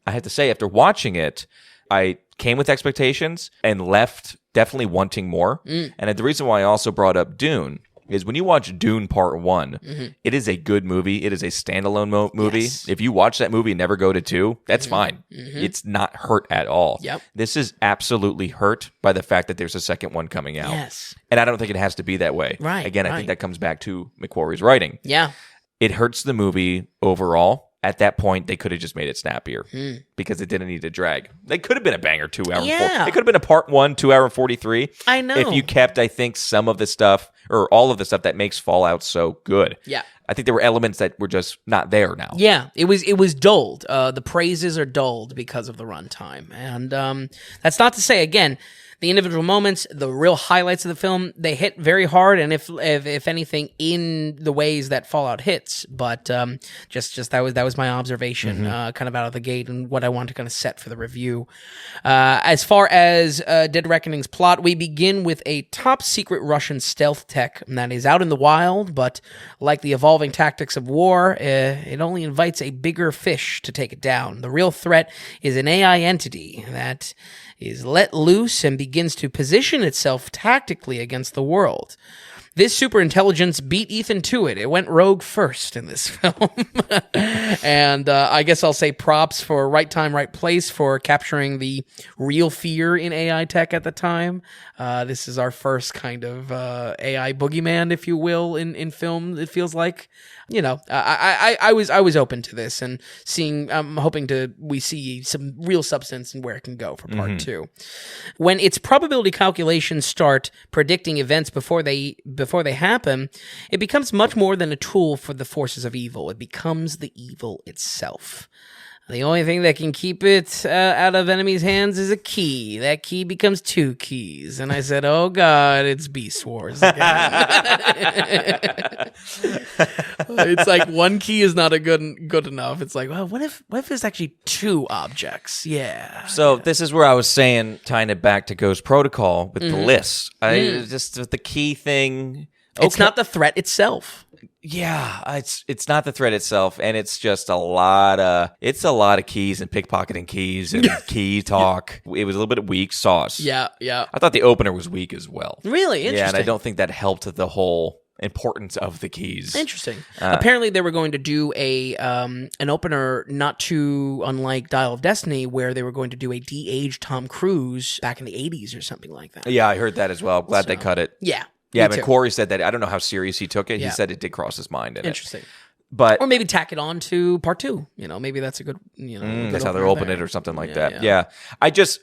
I have to say, after watching it, I came with expectations and left definitely wanting more. And the reason why I also brought up Dune is when you watch Dune Part 1, it is a good movie. It is a standalone movie. Yes. If you watch that movie and never go to 2, that's fine. It's not hurt at all. Yep. This is absolutely hurt by the fact that there's a second one coming out. Yes. And I don't think it has to be that way. Right. Again, I think that comes back to McQuarrie's writing. Yeah. It hurts the movie overall. At that point, they could have just made it snappier because it didn't need to drag. They could have been a banger 2 hour. Yeah. It could have been a part 1, 2 hour 43. I know. If you kept, I think, some of the stuff or all of the stuff that makes Fallout so good. Yeah. I think there were elements that were just not there now. Yeah, it was dulled. The praises are dulled because of the runtime. And that's not to say, again, the individual moments, the real highlights of the film, they hit very hard, and if anything, in the ways that Fallout hits. But just that was my observation, kind of out of the gate, and what I want to kind of set for the review. As far as Dead Reckoning's plot, we begin with a top secret Russian stealth tech that is out in the wild, but like the evolving tactics of war, it only invites a bigger fish to take it down. The real threat is an AI entity that is let loose and begins to position itself tactically against the world. This superintelligence beat Ethan to it. It went rogue first in this film. And I guess I'll say props for right time, right place for capturing the real fear in AI tech at the time. This is our first kind of AI boogeyman, if you will, in film, it feels like. I was open to this and seeing. I'm hoping we see some real substance in where it can go for part 2. When its probability calculations start predicting events before they happen, it becomes much more than a tool for the forces of evil. It becomes the evil itself. The only thing that can keep it out of enemies' hands is a key. That key becomes 2 keys. And I said, oh, God, it's Beast Wars again. It's like 1 key is not good enough. It's like, well, what if there's actually 2 objects? Yeah. So this is where I was saying, tying it back to Ghost Protocol with the list. Just the key thing. Okay. It's not the threat itself. Yeah, it's not the threat itself, and it's just a lot of keys and pickpocketing keys and key talk. It was a little bit of weak sauce. Yeah. I thought the opener was weak as well. Really interesting. Yeah, and I don't think that helped the whole importance of the keys. Interesting. Apparently, they were going to do an opener not too unlike Dial of Destiny, where they were going to do a de-aged Tom Cruise back in the 80s or something like that. Yeah, I heard that as well. Glad they cut it. Yeah. Yeah, but Corey said that. I don't know how serious he took it. Yeah. He said it did cross his mind. Interesting. But or maybe tack it on to part 2. Maybe that's a good. That's how they're opening it or something like that. Yeah. I just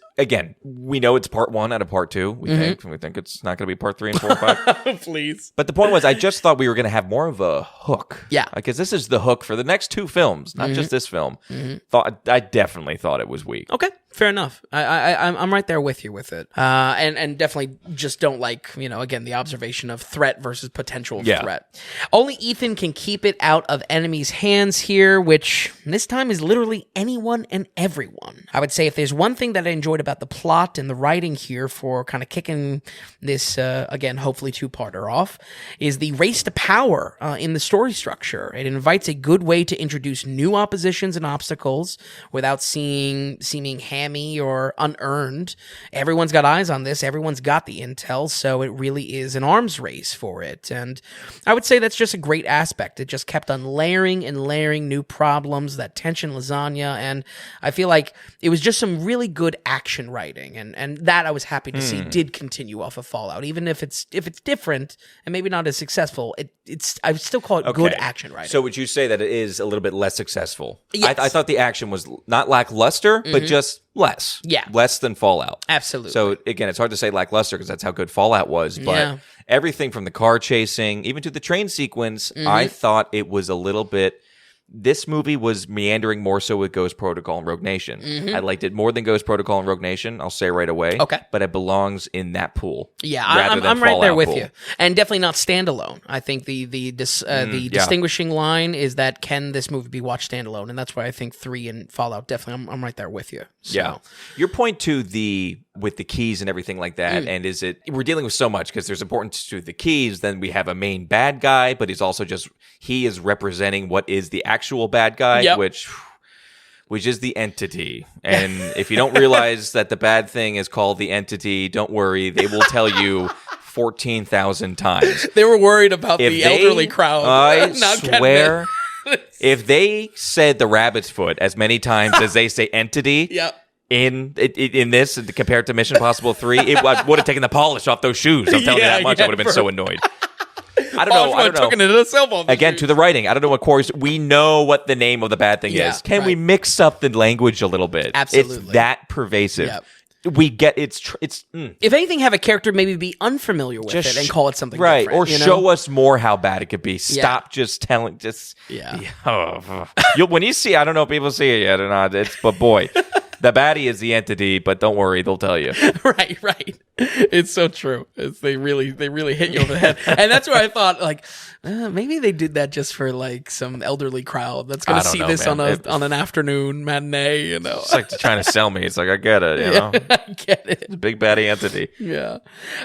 we know it's part 1 out of part 2. We think it's not going to be part 3 and 4 and 5. Please. But the point was, I just thought we were going to have more of a hook. Yeah. Because this is the hook for the next 2 films, not just this film. I definitely thought it was weak. Okay. Fair enough. I'm right there with you with it. And definitely just don't like, again, the observation of threat versus potential threat. Only Ethan can keep it out of enemies' hands here, which this time is literally anyone and everyone. I would say if there's one thing that I enjoyed about the plot and the writing here for kind of kicking this, again, hopefully two-parter off, is the race to power in the story structure. It invites a good way to introduce new oppositions and obstacles without seeming hammy or unearned. Everyone's got eyes on this. Everyone's got the intel, so it really is an arms race for it. And I would say that's just a great aspect. It just kept on layering and layering new problems, that tension lasagna, and I feel like it was just some really good action writing, and that I was happy to see did continue off of Fallout. Even if it's different and maybe not as successful, it's I would still call it good action writing. So would you say that it is a little bit less successful? Yes. I thought the action was not lackluster, but just less. Yeah. Less than Fallout. Absolutely. So again, it's hard to say lackluster because that's how good Fallout was, but everything from the car chasing, even to the train sequence, I thought it was a little bit... This movie was meandering more so with Ghost Protocol and Rogue Nation. I liked it more than Ghost Protocol and Rogue Nation, I'll say right away. Okay. But it belongs in that pool. Yeah, I'm right there with you. And definitely not standalone. I think the distinguishing line is that can this movie be watched standalone? And that's why I think 3 and Fallout definitely, I'm right there with you. So. Yeah. Your point to with the keys and everything like that, and we're dealing with so much because there's importance to the keys, then we have a main bad guy, but he is representing what is the actual bad guy, which is the entity. And if you don't realize that the bad thing is called the entity, don't worry, they will tell you 14,000 times. They were worried about the elderly crowd. I swear, if they said the rabbit's foot as many times as they say entity, in this compared to Mission Impossible 3, it would have taken the polish off those shoes. I'm telling you that much. I would have been so annoyed. I don't know. Took it into the cell phone. Again, to the writing. I don't know what course. We know what the name of the bad thing is. Can we mix up the language a little bit? Absolutely. It's that pervasive. We get If anything, have a character maybe be unfamiliar with it and call it something different. Or show us more how bad it could be. Stop just telling. When you see, I don't know if people see it yet or not. But boy. The baddie is the entity, but don't worry, they'll tell you. Right. It's so true. They really hit you over the head. And that's where I thought, maybe they did that just for some elderly crowd that's going to see this on an afternoon matinee, It's like trying to sell me. It's like, I get it, I get it. It's a big baddie entity. Yeah.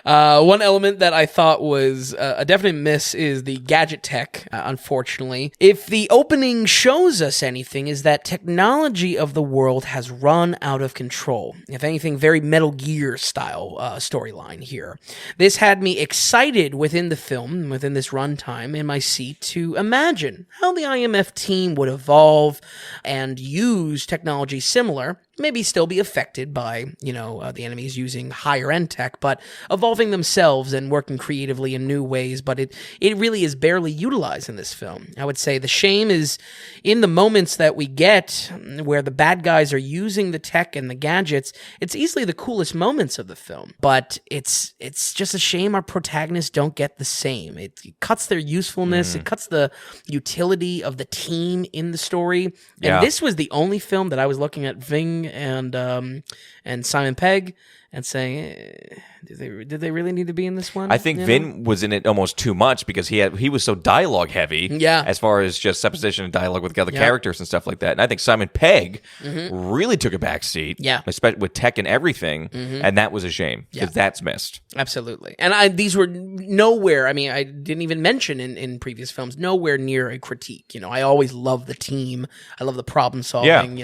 One element that I thought was a definite miss is the gadget tech, unfortunately. If the opening shows us anything, is that technology of the world has run out of control. If anything, very Metal Gear style storyline here. This had me excited within the film, within this runtime, in my seat to imagine how the IMF team would evolve and use technology similar, maybe still be affected by, the enemies using higher end tech, but evolving themselves and working creatively in new ways. But it really is barely utilized in this film. I would say the shame is in the moments that we get where the bad guys are using the tech and the gadgets. It's easily the coolest moments of the film, but it's just a shame our protagonists don't get the same. It cuts their usefulness. It cuts the utility of the team in the story. And this was the only film that I was looking at Ving and Simon Pegg and saying, did they really need to be in this one? I think Vin was in it almost too much because he was so dialogue heavy. Yeah. As far as just supposition and dialogue with the other characters and stuff like that. And I think Simon Pegg really took a back seat. Yeah. Especially with tech and everything. And that was a shame because that's missed. Absolutely. And these were nowhere. I mean, I didn't even mention in previous films, nowhere near a critique. I always love the team. I love the problem solving,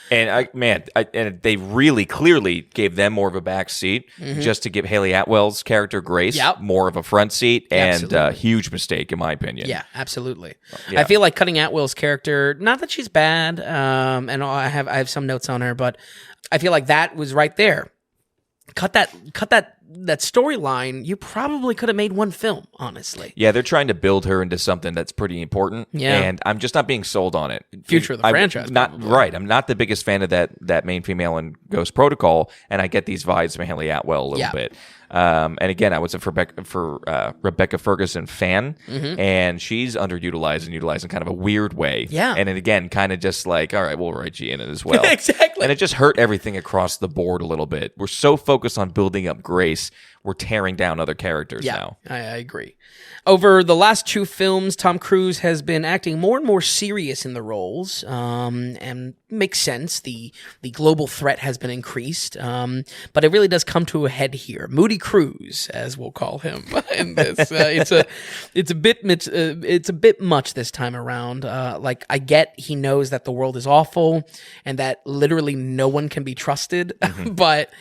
And they really clearly gave them more of a back seat just to give Haley Atwell's character Grace more of a front seat, and a huge mistake in my opinion. Yeah, absolutely. I feel like cutting Atwell's character, not that she's bad, and I have some notes on her, but I feel like that was right there. Cut that storyline, you probably could have made one film, honestly. Yeah, they're trying to build her into something that's pretty important. Yeah. And I'm just not being sold on it. Future of the franchise. Right. I'm not the biggest fan of that main female in Ghost Protocol, and I get these vibes from Haley Atwell a little bit. And again, I was a Rebecca Ferguson fan, and she's underutilized and utilized in kind of a weird way. Yeah. And then again, kind of just like, all right, we'll write you in it as well. Exactly. And it just hurt everything across the board a little bit. We're so focused on building up Grace, we're tearing down other characters now. I agree. Over the last 2 films, Tom Cruise has been acting more and more serious in the roles, and makes sense. The global threat has been increased, but it really does come to a head here. Moody Cruise, as we'll call him in this, it's a bit much this time around. Like, I get he knows that the world is awful and that literally no one can be trusted, but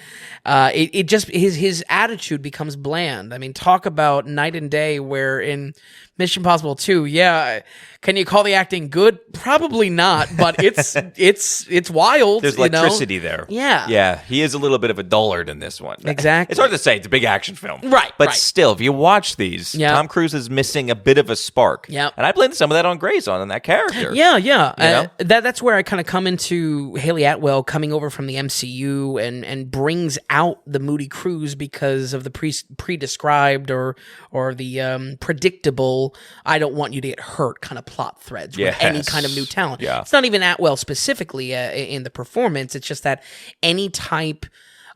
it just his attitude becomes bland. I mean, talk about night and day. Where in Mission Impossible 2, can you call the acting good? Probably not, but it's wild. There's electricity there. Yeah. He is a little bit of a dullard in this one. Exactly. It's hard to say. It's a big action film, right? But still, if you watch these, Tom Cruise is missing a bit of a spark. Yeah, and I blame some of that on Grace on that character. Yeah. That's where I kind of come into Haley Atwell coming over from the MCU and brings out the Moody Cruise because of the pre-described or the predictable, I don't want you to get hurt kind of plot threads with any kind of new talent. Yeah. It's not even Atwell specifically in the performance. It's just that any type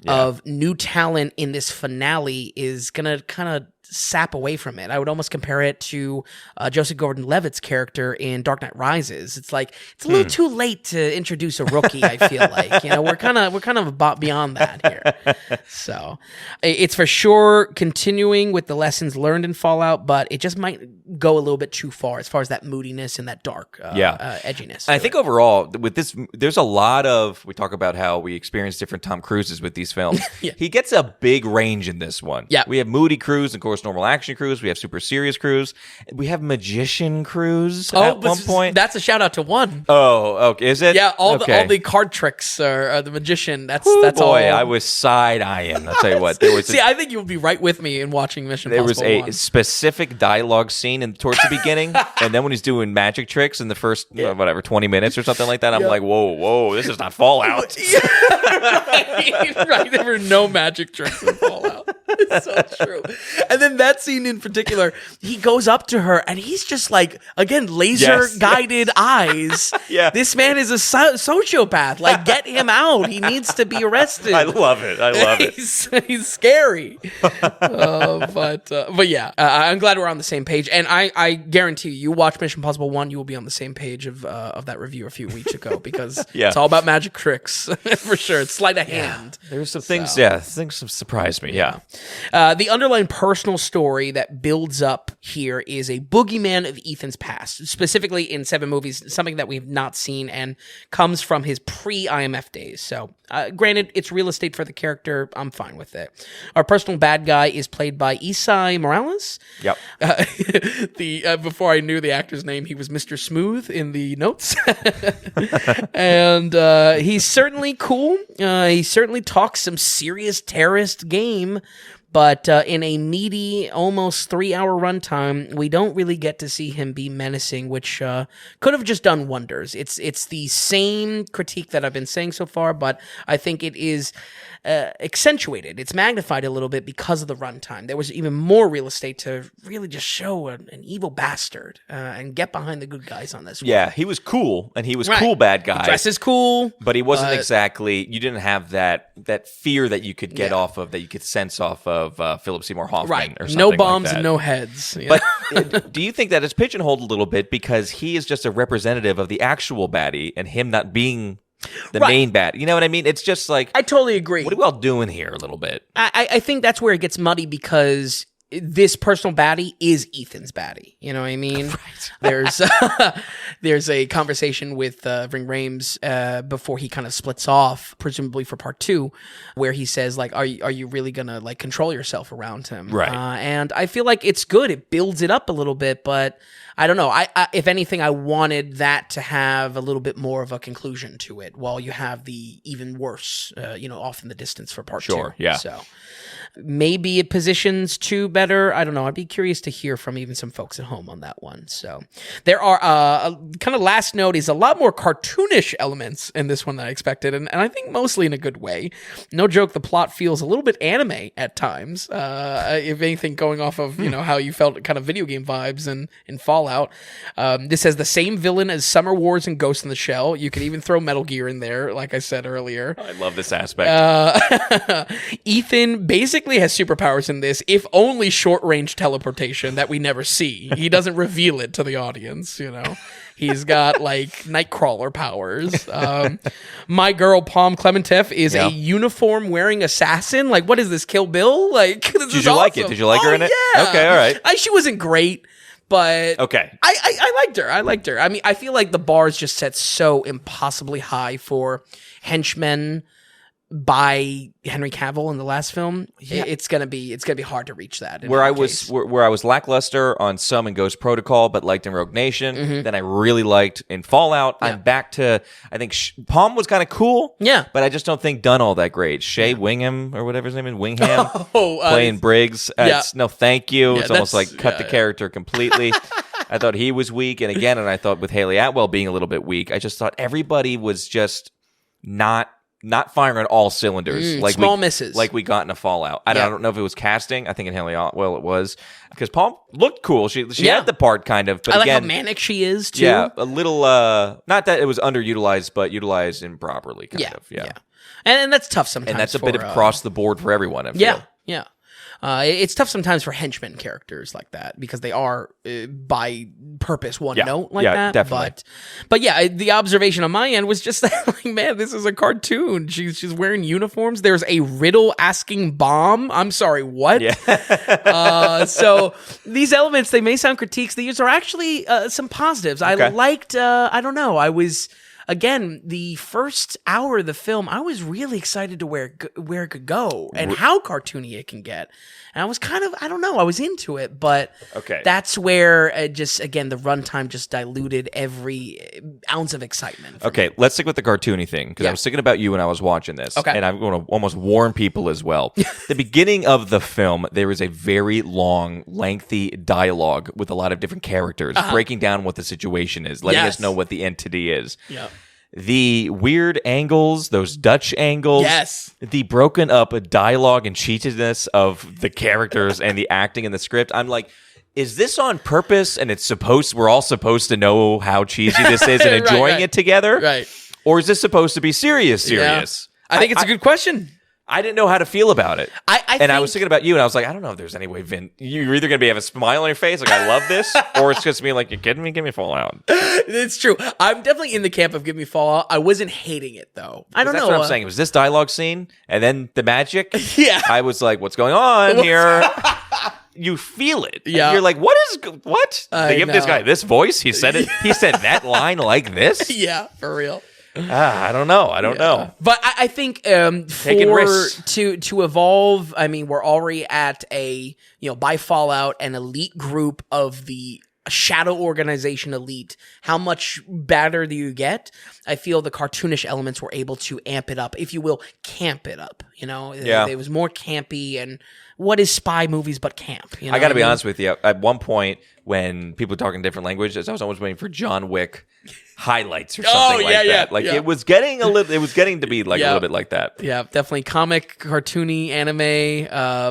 of new talent in this finale is going to kind of sap away from it. I would almost compare it to Joseph Gordon-Levitt's character in Dark Knight Rises. It's like it's a little too late to introduce a rookie. I feel like we're kind of beyond that here. So it's for sure continuing with the lessons learned in Fallout, but it just might go a little bit too far as that moodiness and that dark edginess. I think overall with this, there's a lot of, we talk about how we experience different Tom Cruises with these films. He gets a big range in this one. Yeah, we have Moody Cruise, of course, normal action Cruise. We have super serious Cruise. We have magician Cruise at one point. That's a shout out to one. Oh, okay. Is it? Yeah, all the card tricks are the magician. That's all. I was side eyeing. I'll tell you what. There was I think you'll be right with me in watching Mission Impossible. There was a specific dialogue scene towards the beginning, and then when he's doing magic tricks in the first 20 minutes or something like that, I'm like, whoa, this is not Fallout. right. There were no magic tricks in Fallout. It's so true. And then that scene in particular, he goes up to her and he's just like, again, laser guided eyes. Yeah. This man is a sociopath. Like, get him out. He needs to be arrested. I love it. He's scary. But yeah, I'm glad we're on the same page. And I guarantee you watch Mission Impossible 1, you will be on the same page of that review a few weeks ago because it's all about magic tricks for sure. It's sleight of hand. There's some things, things have surprised me. Yeah. The underlying personal story that builds up here is a boogeyman of Ethan's past, specifically in 7 movies, something that we've not seen and comes from his pre-IMF days. So, granted, it's real estate for the character. I'm fine with it. Our personal bad guy is played by Isai Morales. Yep. Before I knew the actor's name, he was Mr. Smooth in the notes. And he's certainly cool. He certainly talks some serious terrorist game. But in a meaty, almost 3-hour runtime, we don't really get to see him be menacing, which could have just done wonders. It's the same critique that I've been saying so far, but I think it is accentuated. It's magnified a little bit because of the runtime. There was even more real estate to really just show an evil bastard and get behind the good guys on this one. Yeah, he was cool, and he was cool bad guy. He dresses cool. But he wasn't exactly, you didn't have that fear that you could get off of, that you could sense off of Philip Seymour Hoffman or something. No bombs like that. And no heads. But do you think that it's pigeonholed a little bit because he is just a representative of the actual baddie and him not being the main bad? You know what I mean? It's just like, I totally agree. What are we all doing here a little bit? I think that's where it gets muddy because this personal baddie is Ethan's baddie. You know what I mean? Right. There's a conversation with Ving Rhames before he kind of splits off, presumably for part 2, where he says, like, are you really gonna like control yourself around him? Right. And I feel like it's good. It builds it up a little bit, but I don't know. I if anything, I wanted that to have a little bit more of a conclusion to it, while you have the even worse, off in the distance for part 2. Sure, yeah. So maybe it positions 2 better. I don't know. I'd be curious to hear from even some folks at home on that one. So there are a kind of last note is a lot more cartoonish elements in this one than I expected, and I think mostly in a good way. No joke, the plot feels a little bit anime at times. If anything, going off of how you felt kind of video game vibes in Fallout. This has the same villain as Summer Wars and Ghost in the Shell. You could even throw Metal Gear in there, like I said earlier. I love this aspect. Ethan basically has superpowers in this, if only short-range teleportation that we never see. He doesn't reveal it to the audience, He's got, like, Nightcrawler powers. My girl, Palm Clementif, is a uniform-wearing assassin. Like, what is this, Kill Bill? Like, this Did you like it? Did you like her in it? Yeah. Okay, all right. She wasn't great, but okay. I liked her. I mean, I feel like the bar is just set so impossibly high for henchmen by Henry Cavill in the last film. Yeah. It's gonna be hard to reach that. Where I was lackluster on some in Ghost Protocol, but liked in Rogue Nation. Then I really liked in Fallout. Yeah. I'm back to, I think Palm was kind of cool. Yeah, but I just don't think done all that great. Shea Wingham or whatever his name is, Wingham, playing Briggs. No, thank you. It's almost like cut the character completely. I thought he was weak, and I thought with Haley Atwell being a little bit weak, I just thought everybody was just not firing on all cylinders. Like small misses. Like we got in a Fallout. I don't know if it was casting. I think in Haley Atwell it was. Because Palm looked cool. She had the part kind of. But I like again, how manic she is too. Yeah, a little, not that it was underutilized, but utilized improperly kind of. Yeah. And that's tough sometimes. And that's a bit of across the board for everyone, I feel. Yeah. It's tough sometimes for henchmen characters like that because they are by purpose one note like that. Definitely. But yeah, the observation on my end was just that, like, man, this is a cartoon. She's wearing uniforms. There's a riddle asking bomb. I'm sorry, what? Yeah. So these elements, they may sound critiques. These are actually some positives. I liked. I don't know. I was. Again, the first hour of the film, I was really excited to where it could go and how cartoony it can get. And I was kind of, I don't know, I was into it, but that's where the runtime just diluted every ounce of excitement. Okay, let's stick with the cartoony thing, because I was thinking about you when I was watching this, and I'm going to almost warn people as well. The beginning of the film, there is a very long, lengthy dialogue with a lot of different characters, breaking down what the situation is, letting us know what the entity is. Yeah. The weird angles, those Dutch angles, the broken up dialogue and cheatedness of the characters and the acting in the script. I'm like, is this on purpose? And we're all supposed to know how cheesy this is and enjoying it together? Right. Or is this supposed to be serious? Yeah. I think it's a good question. I didn't know how to feel about it. I was thinking about you, and I was like, I don't know if there's any way, Vin. You're either going to have a smile on your face, like, I love this, or it's just me like, you're kidding me? Give me Fallout. It's true. I'm definitely in the camp of give me Fallout. I wasn't hating it, though. I don't know. That's what I'm saying. It was this dialogue scene, and then the magic. Yeah. I was like, what's going on here? You feel it. Yeah. You're like, what? They give this guy this voice? He said it. He said that line like this? Yeah, for real. I don't know. But I think to evolve, I mean, we're already at by Fallout, an elite group of the shadow organization elite. How much better do you get? I feel the cartoonish elements were able to amp it up, if you will, camp it up. It was more campy, and what is spy movies but camp? I got to be honest with you. At one point, when people were talking different languages, I was almost waiting for John Wick highlights or something like that. It was getting to be like a little bit like that. Yeah, definitely comic, cartoony, anime.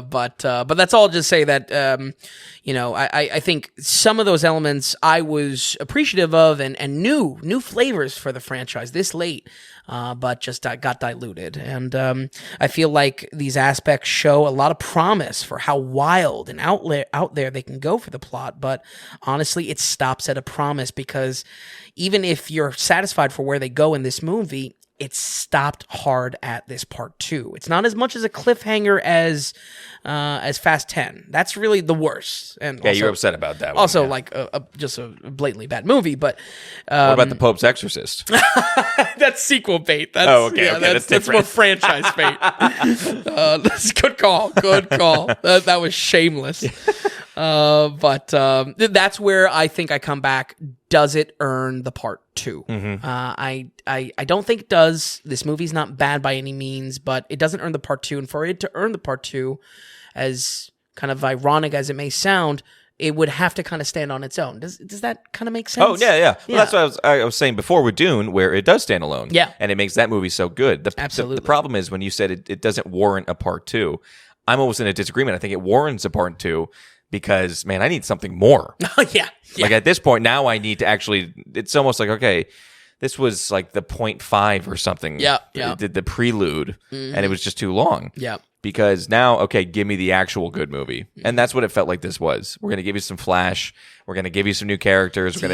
But that's all. Just say that I think some of those elements I was appreciative of and new flavors for the franchise this late. But just got diluted. And I feel like these aspects show a lot of promise for how wild and out there they can go for the plot. But honestly, it stops at a promise, because even if you're satisfied for where they go in this movie, it stopped hard at this part 2. It's not as much as a cliffhanger as Fast 10. That's really the worst. And Yeah, also, you're upset about that one. also, yeah. like just a blatantly bad movie. But What about The Pope's Exorcist? that's sequel bait. That's, okay, that's more franchise bait. That's good call. Good call. That was shameless. But that's where I think I come back. Does it earn the part 2? I don't think it does. This movie's not bad by any means, but it doesn't earn the part 2. And for it to earn the part 2, as kind of ironic as it may sound, it would have to kind of stand on its own. Does that kind of make sense? Oh, yeah. Well, that's what I was saying before with Dune, where it does stand alone. Yeah. And it makes that movie so good. Absolutely. The problem is when you said it doesn't warrant a part 2, I'm almost in a disagreement. I think it warrants a part 2 because, man, I need something more. Yeah. Like at this point, now I need to actually, it's almost like, okay, this was like the 0.5 or something. Yeah. The prelude, and it was just too long. Yeah. Because now, okay, give me the actual good movie. And that's what it felt like this was. We're going to give you some flash. We're going to give you some new characters. We're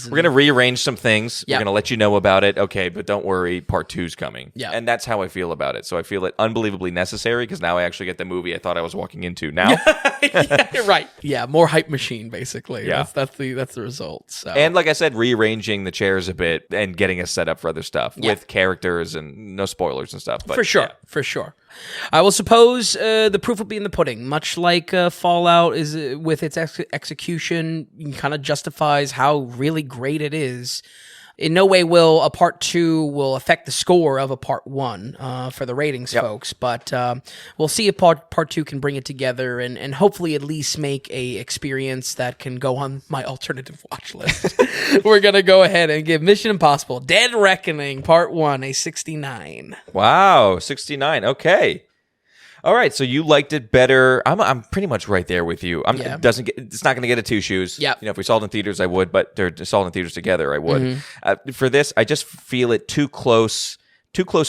going to rearrange some things. Yep. We're going to let you know about it. Okay, but don't worry, part 2's coming. Yeah. And that's how I feel about it. So I feel it unbelievably necessary because now I actually get the movie I thought I was walking into now. Yeah, right. Yeah, more hype machine, basically. Yeah. That's the result. So. And like I said, rearranging the chairs a bit and getting us set up for other stuff with characters and no spoilers and stuff. But for sure. I will suppose the proof will be in the pudding. Much like Fallout is with its execution, kind of justifies how really great it is. In no way will a part 2 will affect the score of a part 1 for the ratings, folks. But we'll see if part 2 can bring it together and hopefully at least make a experience that can go on my alternative watch list. We're going to go ahead and give Mission Impossible Dead Reckoning Part 1 a 69. Wow, 69. Okay. All right, so you liked it better. I'm pretty much right there with you. It's not going to get a 2 shoes. Yeah. If we saw it in theaters, I would, but they're saw it in theaters together, I would. For this, I just feel it too closely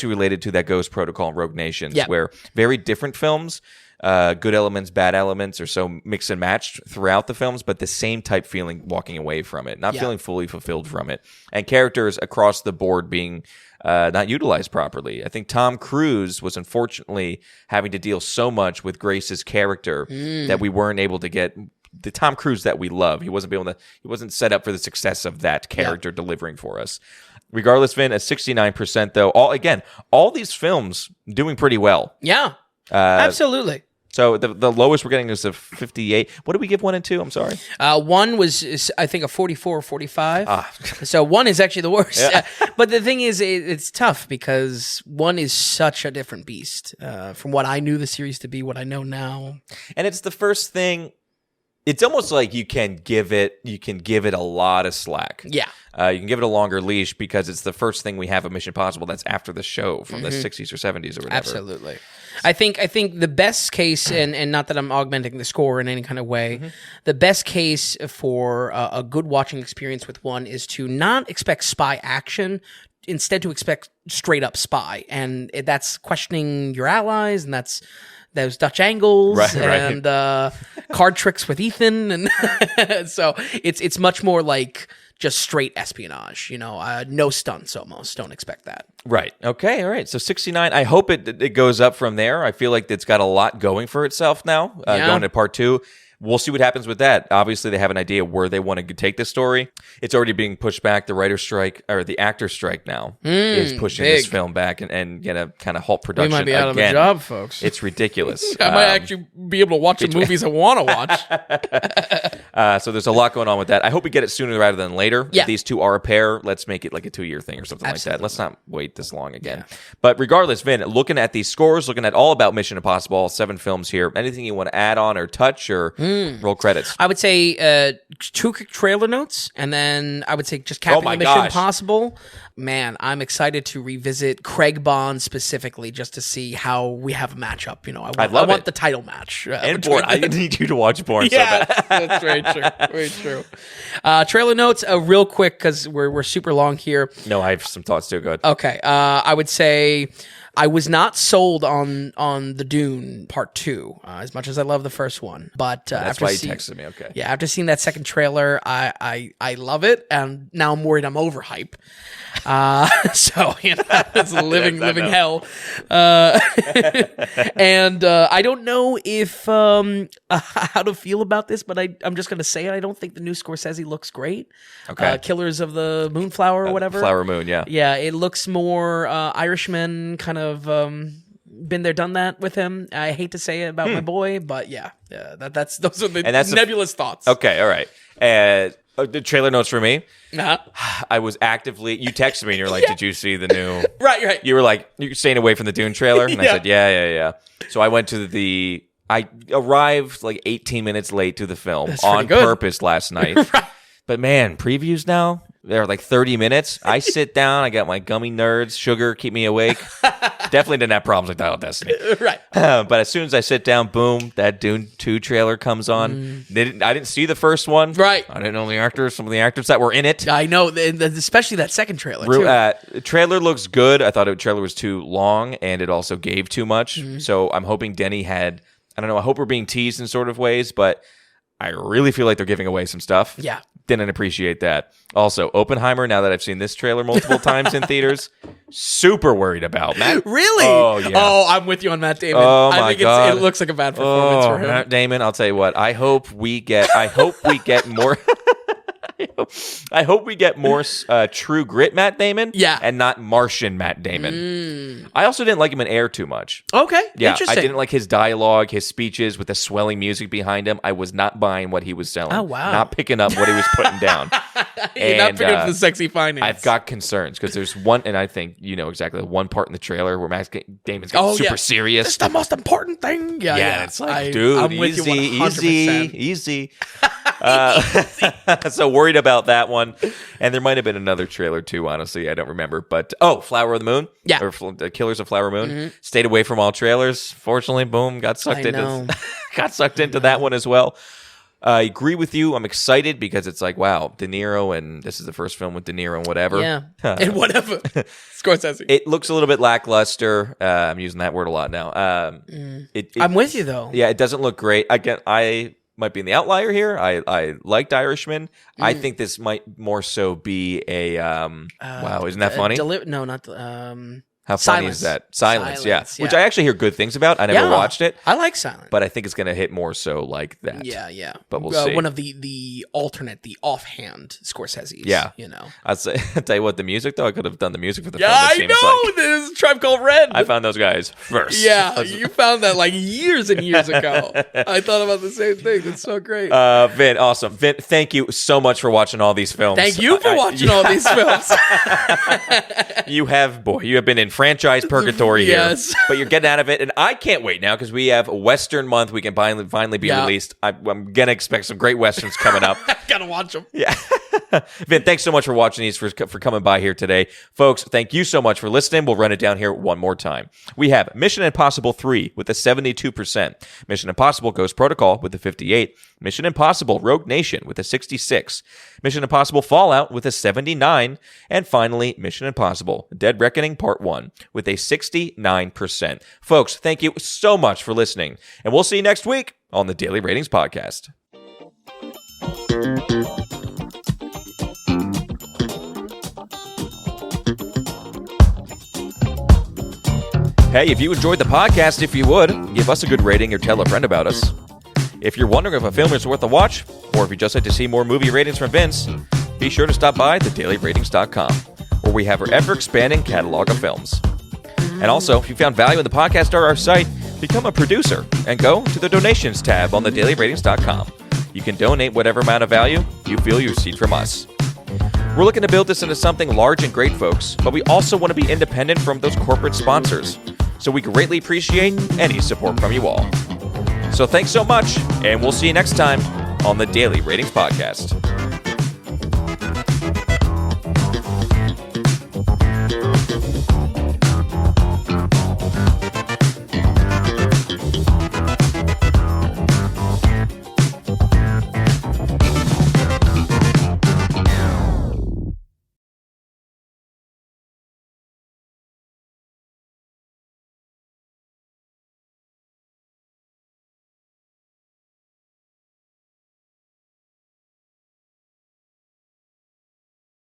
related to that Ghost Protocol and Rogue Nations, where very different films, good elements, bad elements, are so mixed and matched throughout the films, but the same type feeling walking away from it, not feeling fully fulfilled from it, and characters across the board being not utilized properly. I think Tom Cruise was unfortunately having to deal so much with Grace's character that we weren't able to get the Tom Cruise that we love. He wasn't set up for the success of that character delivering for us. Regardless, Vin, a 69% though. All these films doing pretty well. Yeah, absolutely. So the lowest we're getting is a 58. What did we give 1 and 2? I'm sorry. 1 was, I think, a 44 or 45. So 1 is actually the worst. Yeah. But the thing is, it's tough because 1 is such a different beast from what I knew the series to be, what I know now. And it's the first thing. It's almost like you can give it a lot of slack. Yeah. You can give it a longer leash because it's the first thing we have of Mission Impossible that's after the show from the 60s or 70s or whatever. Absolutely. I think the best case, and not that I'm augmenting the score in any kind of way, the best case for a good watching experience with 1 is to not expect spy action, instead to expect straight up spy. And that's questioning your allies, and that's those Dutch angles and card tricks with Ethan. And so it's much more like just straight espionage, no stunts almost. Don't expect that. Right. Okay. All right. So 69. I hope it goes up from there. I feel like it's got a lot going for itself now, going to part 2. We'll see what happens with that. Obviously, they have an idea where they want to take this story. It's already being pushed back. The writer's strike, or the actor's strike now, is pushing this film back and gonna kind of halt production. We might be out of a job, folks. It's ridiculous. I might actually be able to watch the movies I want to watch. So there's a lot going on with that. I hope we get it sooner rather than later. Yeah. If these two are a pair, let's make it like a 2-year thing or something like that. Let's not wait this long again. Yeah. But regardless, Vin, looking at these scores, looking at all about Mission Impossible, all 7 films here, anything you want to add on or touch or roll credits? I would say 2 quick trailer notes, and then I would say just capping the Mission Impossible. Man, I'm excited to revisit Craig Bond specifically just to see how we have a matchup. I want the title match. And Bourne. I need you to watch Bourne. Yeah, so that's very true. Very true. Trailer notes, real quick, because we're super long here. No, I have some thoughts too. Good. Okay. I would say I was not sold on the Dune Part 2, as much as I love the first one. But that's why you texted me. Okay. Yeah, after seeing that second trailer, I love it, and now I'm worried I'm overhype. So it's living hell. And I don't know if how to feel about this, but I'm just gonna say it. I don't think the new Scorsese looks great. Okay. Killers of the Moonflower or whatever. Flower Moon, yeah. Yeah, it looks more Irishman kind of. Been there, done that with him. I hate to say it about my boy, but those are the nebulous thoughts. Okay, all right. The trailer notes for me. Uh-huh. I was actively. You texted me and you're like, "Did you see the new?" Right. You were like, "You're staying away from the Dune trailer," and I said, "Yeah." So I went to I arrived like 18 minutes late to the film on purpose last night. Right. But man, previews now. They're like 30 minutes. I sit down. I got my gummy nerds, sugar, keep me awake. Definitely didn't have problems like Dial Destiny. Right. But as soon as I sit down, boom, that Dune 2 trailer comes on. I didn't see the first one. Right. I didn't know some of the actors that were in it. I know, especially that second trailer, too. The trailer looks good. I thought the trailer was too long, and it also gave too much. So I'm hoping Denny had, I don't know, I hope we're being teased in sort of ways, but I really feel like they're giving away some stuff. Yeah. Didn't appreciate that. Also, Oppenheimer, now that I've seen this trailer multiple times in theaters, super worried about. Matt, really? Oh, yeah. Oh, I'm with you on Matt Damon. Oh, my God. It looks like a bad performance for him. Matt Damon, I'll tell you what. I hope we get more... I hope we get more True Grit Matt Damon, and not Martian Matt Damon. I also didn't like him in Air too much. Okay, yeah, interesting. I didn't like his dialogue, his speeches with the swelling music behind him. I was not buying what he was selling. Oh wow, not picking up what he was putting down. You're not picking up the sexy finance. I've got concerns because there's one, and I think you know exactly the one part in the trailer where Matt Damon's getting super serious. It's the most important thing. Yeah. It's like, dude, I'm with you 100%. easy. So worried about that one, and there might have been another trailer too. Honestly, I don't remember. But Flower of the Moon, or Killers of Flower Moon. Stayed away from all trailers. Fortunately, boom, got sucked into that one as well. I agree with you. I'm excited because it's like, wow, De Niro, and this is the first film with De Niro and whatever. Yeah, and whatever. Scorsese. It looks a little bit lackluster. I'm using that word a lot now. I'm with you though. Yeah, it doesn't look great. Again, I might be in the outlier here. I liked Irishman. I think this might more so be a wow, isn't that funny? No, not how funny is that? Silence, yeah. Which I actually hear good things about. I never watched it. I like Silence. But I think it's going to hit more so like that. Yeah. But we'll see. One of the alternate, the offhand Scorsese's. Yeah. You know. I'll tell you what, the music, though, I could have done the music for the film. I know! There's a Tribe Called Red. I found those guys first. Yeah, you found that like years and years ago. I thought about the same thing. That's so great. Vin, awesome. Vin, thank you so much for watching all these films. Thank you for watching all these films. You have been in franchise purgatory here, but you're getting out of it, and I can't wait now because we have a Western month. We can finally be released. I'm gonna expect some great Westerns coming up. Gotta watch them. Yeah. Vin, thanks so much for watching these, for coming by here today. Folks, thank you so much for listening. We'll run it down here one more time. We have Mission Impossible 3 with a 72%, Mission Impossible Ghost Protocol with a 58%, Mission Impossible Rogue Nation with a 66%, Mission Impossible Fallout with a 79%, and finally, Mission Impossible Dead Reckoning Part 1 with a 69%. Folks, thank you so much for listening, and we'll see you next week on the Daily Ratings Podcast. Hey, if you enjoyed the podcast, if you would, give us a good rating or tell a friend about us. If you're wondering if a film is worth a watch, or if you'd just like to see more movie ratings from Vince, be sure to stop by thedailyratings.com, where we have our ever-expanding catalog of films. And also, if you found value in the podcast or our site, become a producer and go to the donations tab on thedailyratings.com. You can donate whatever amount of value you feel you received from us. We're looking to build this into something large and great, folks, but we also want to be independent from those corporate sponsors. So we greatly appreciate any support from you all. So thanks so much, and we'll see you next time on the Daily Ratings Podcast.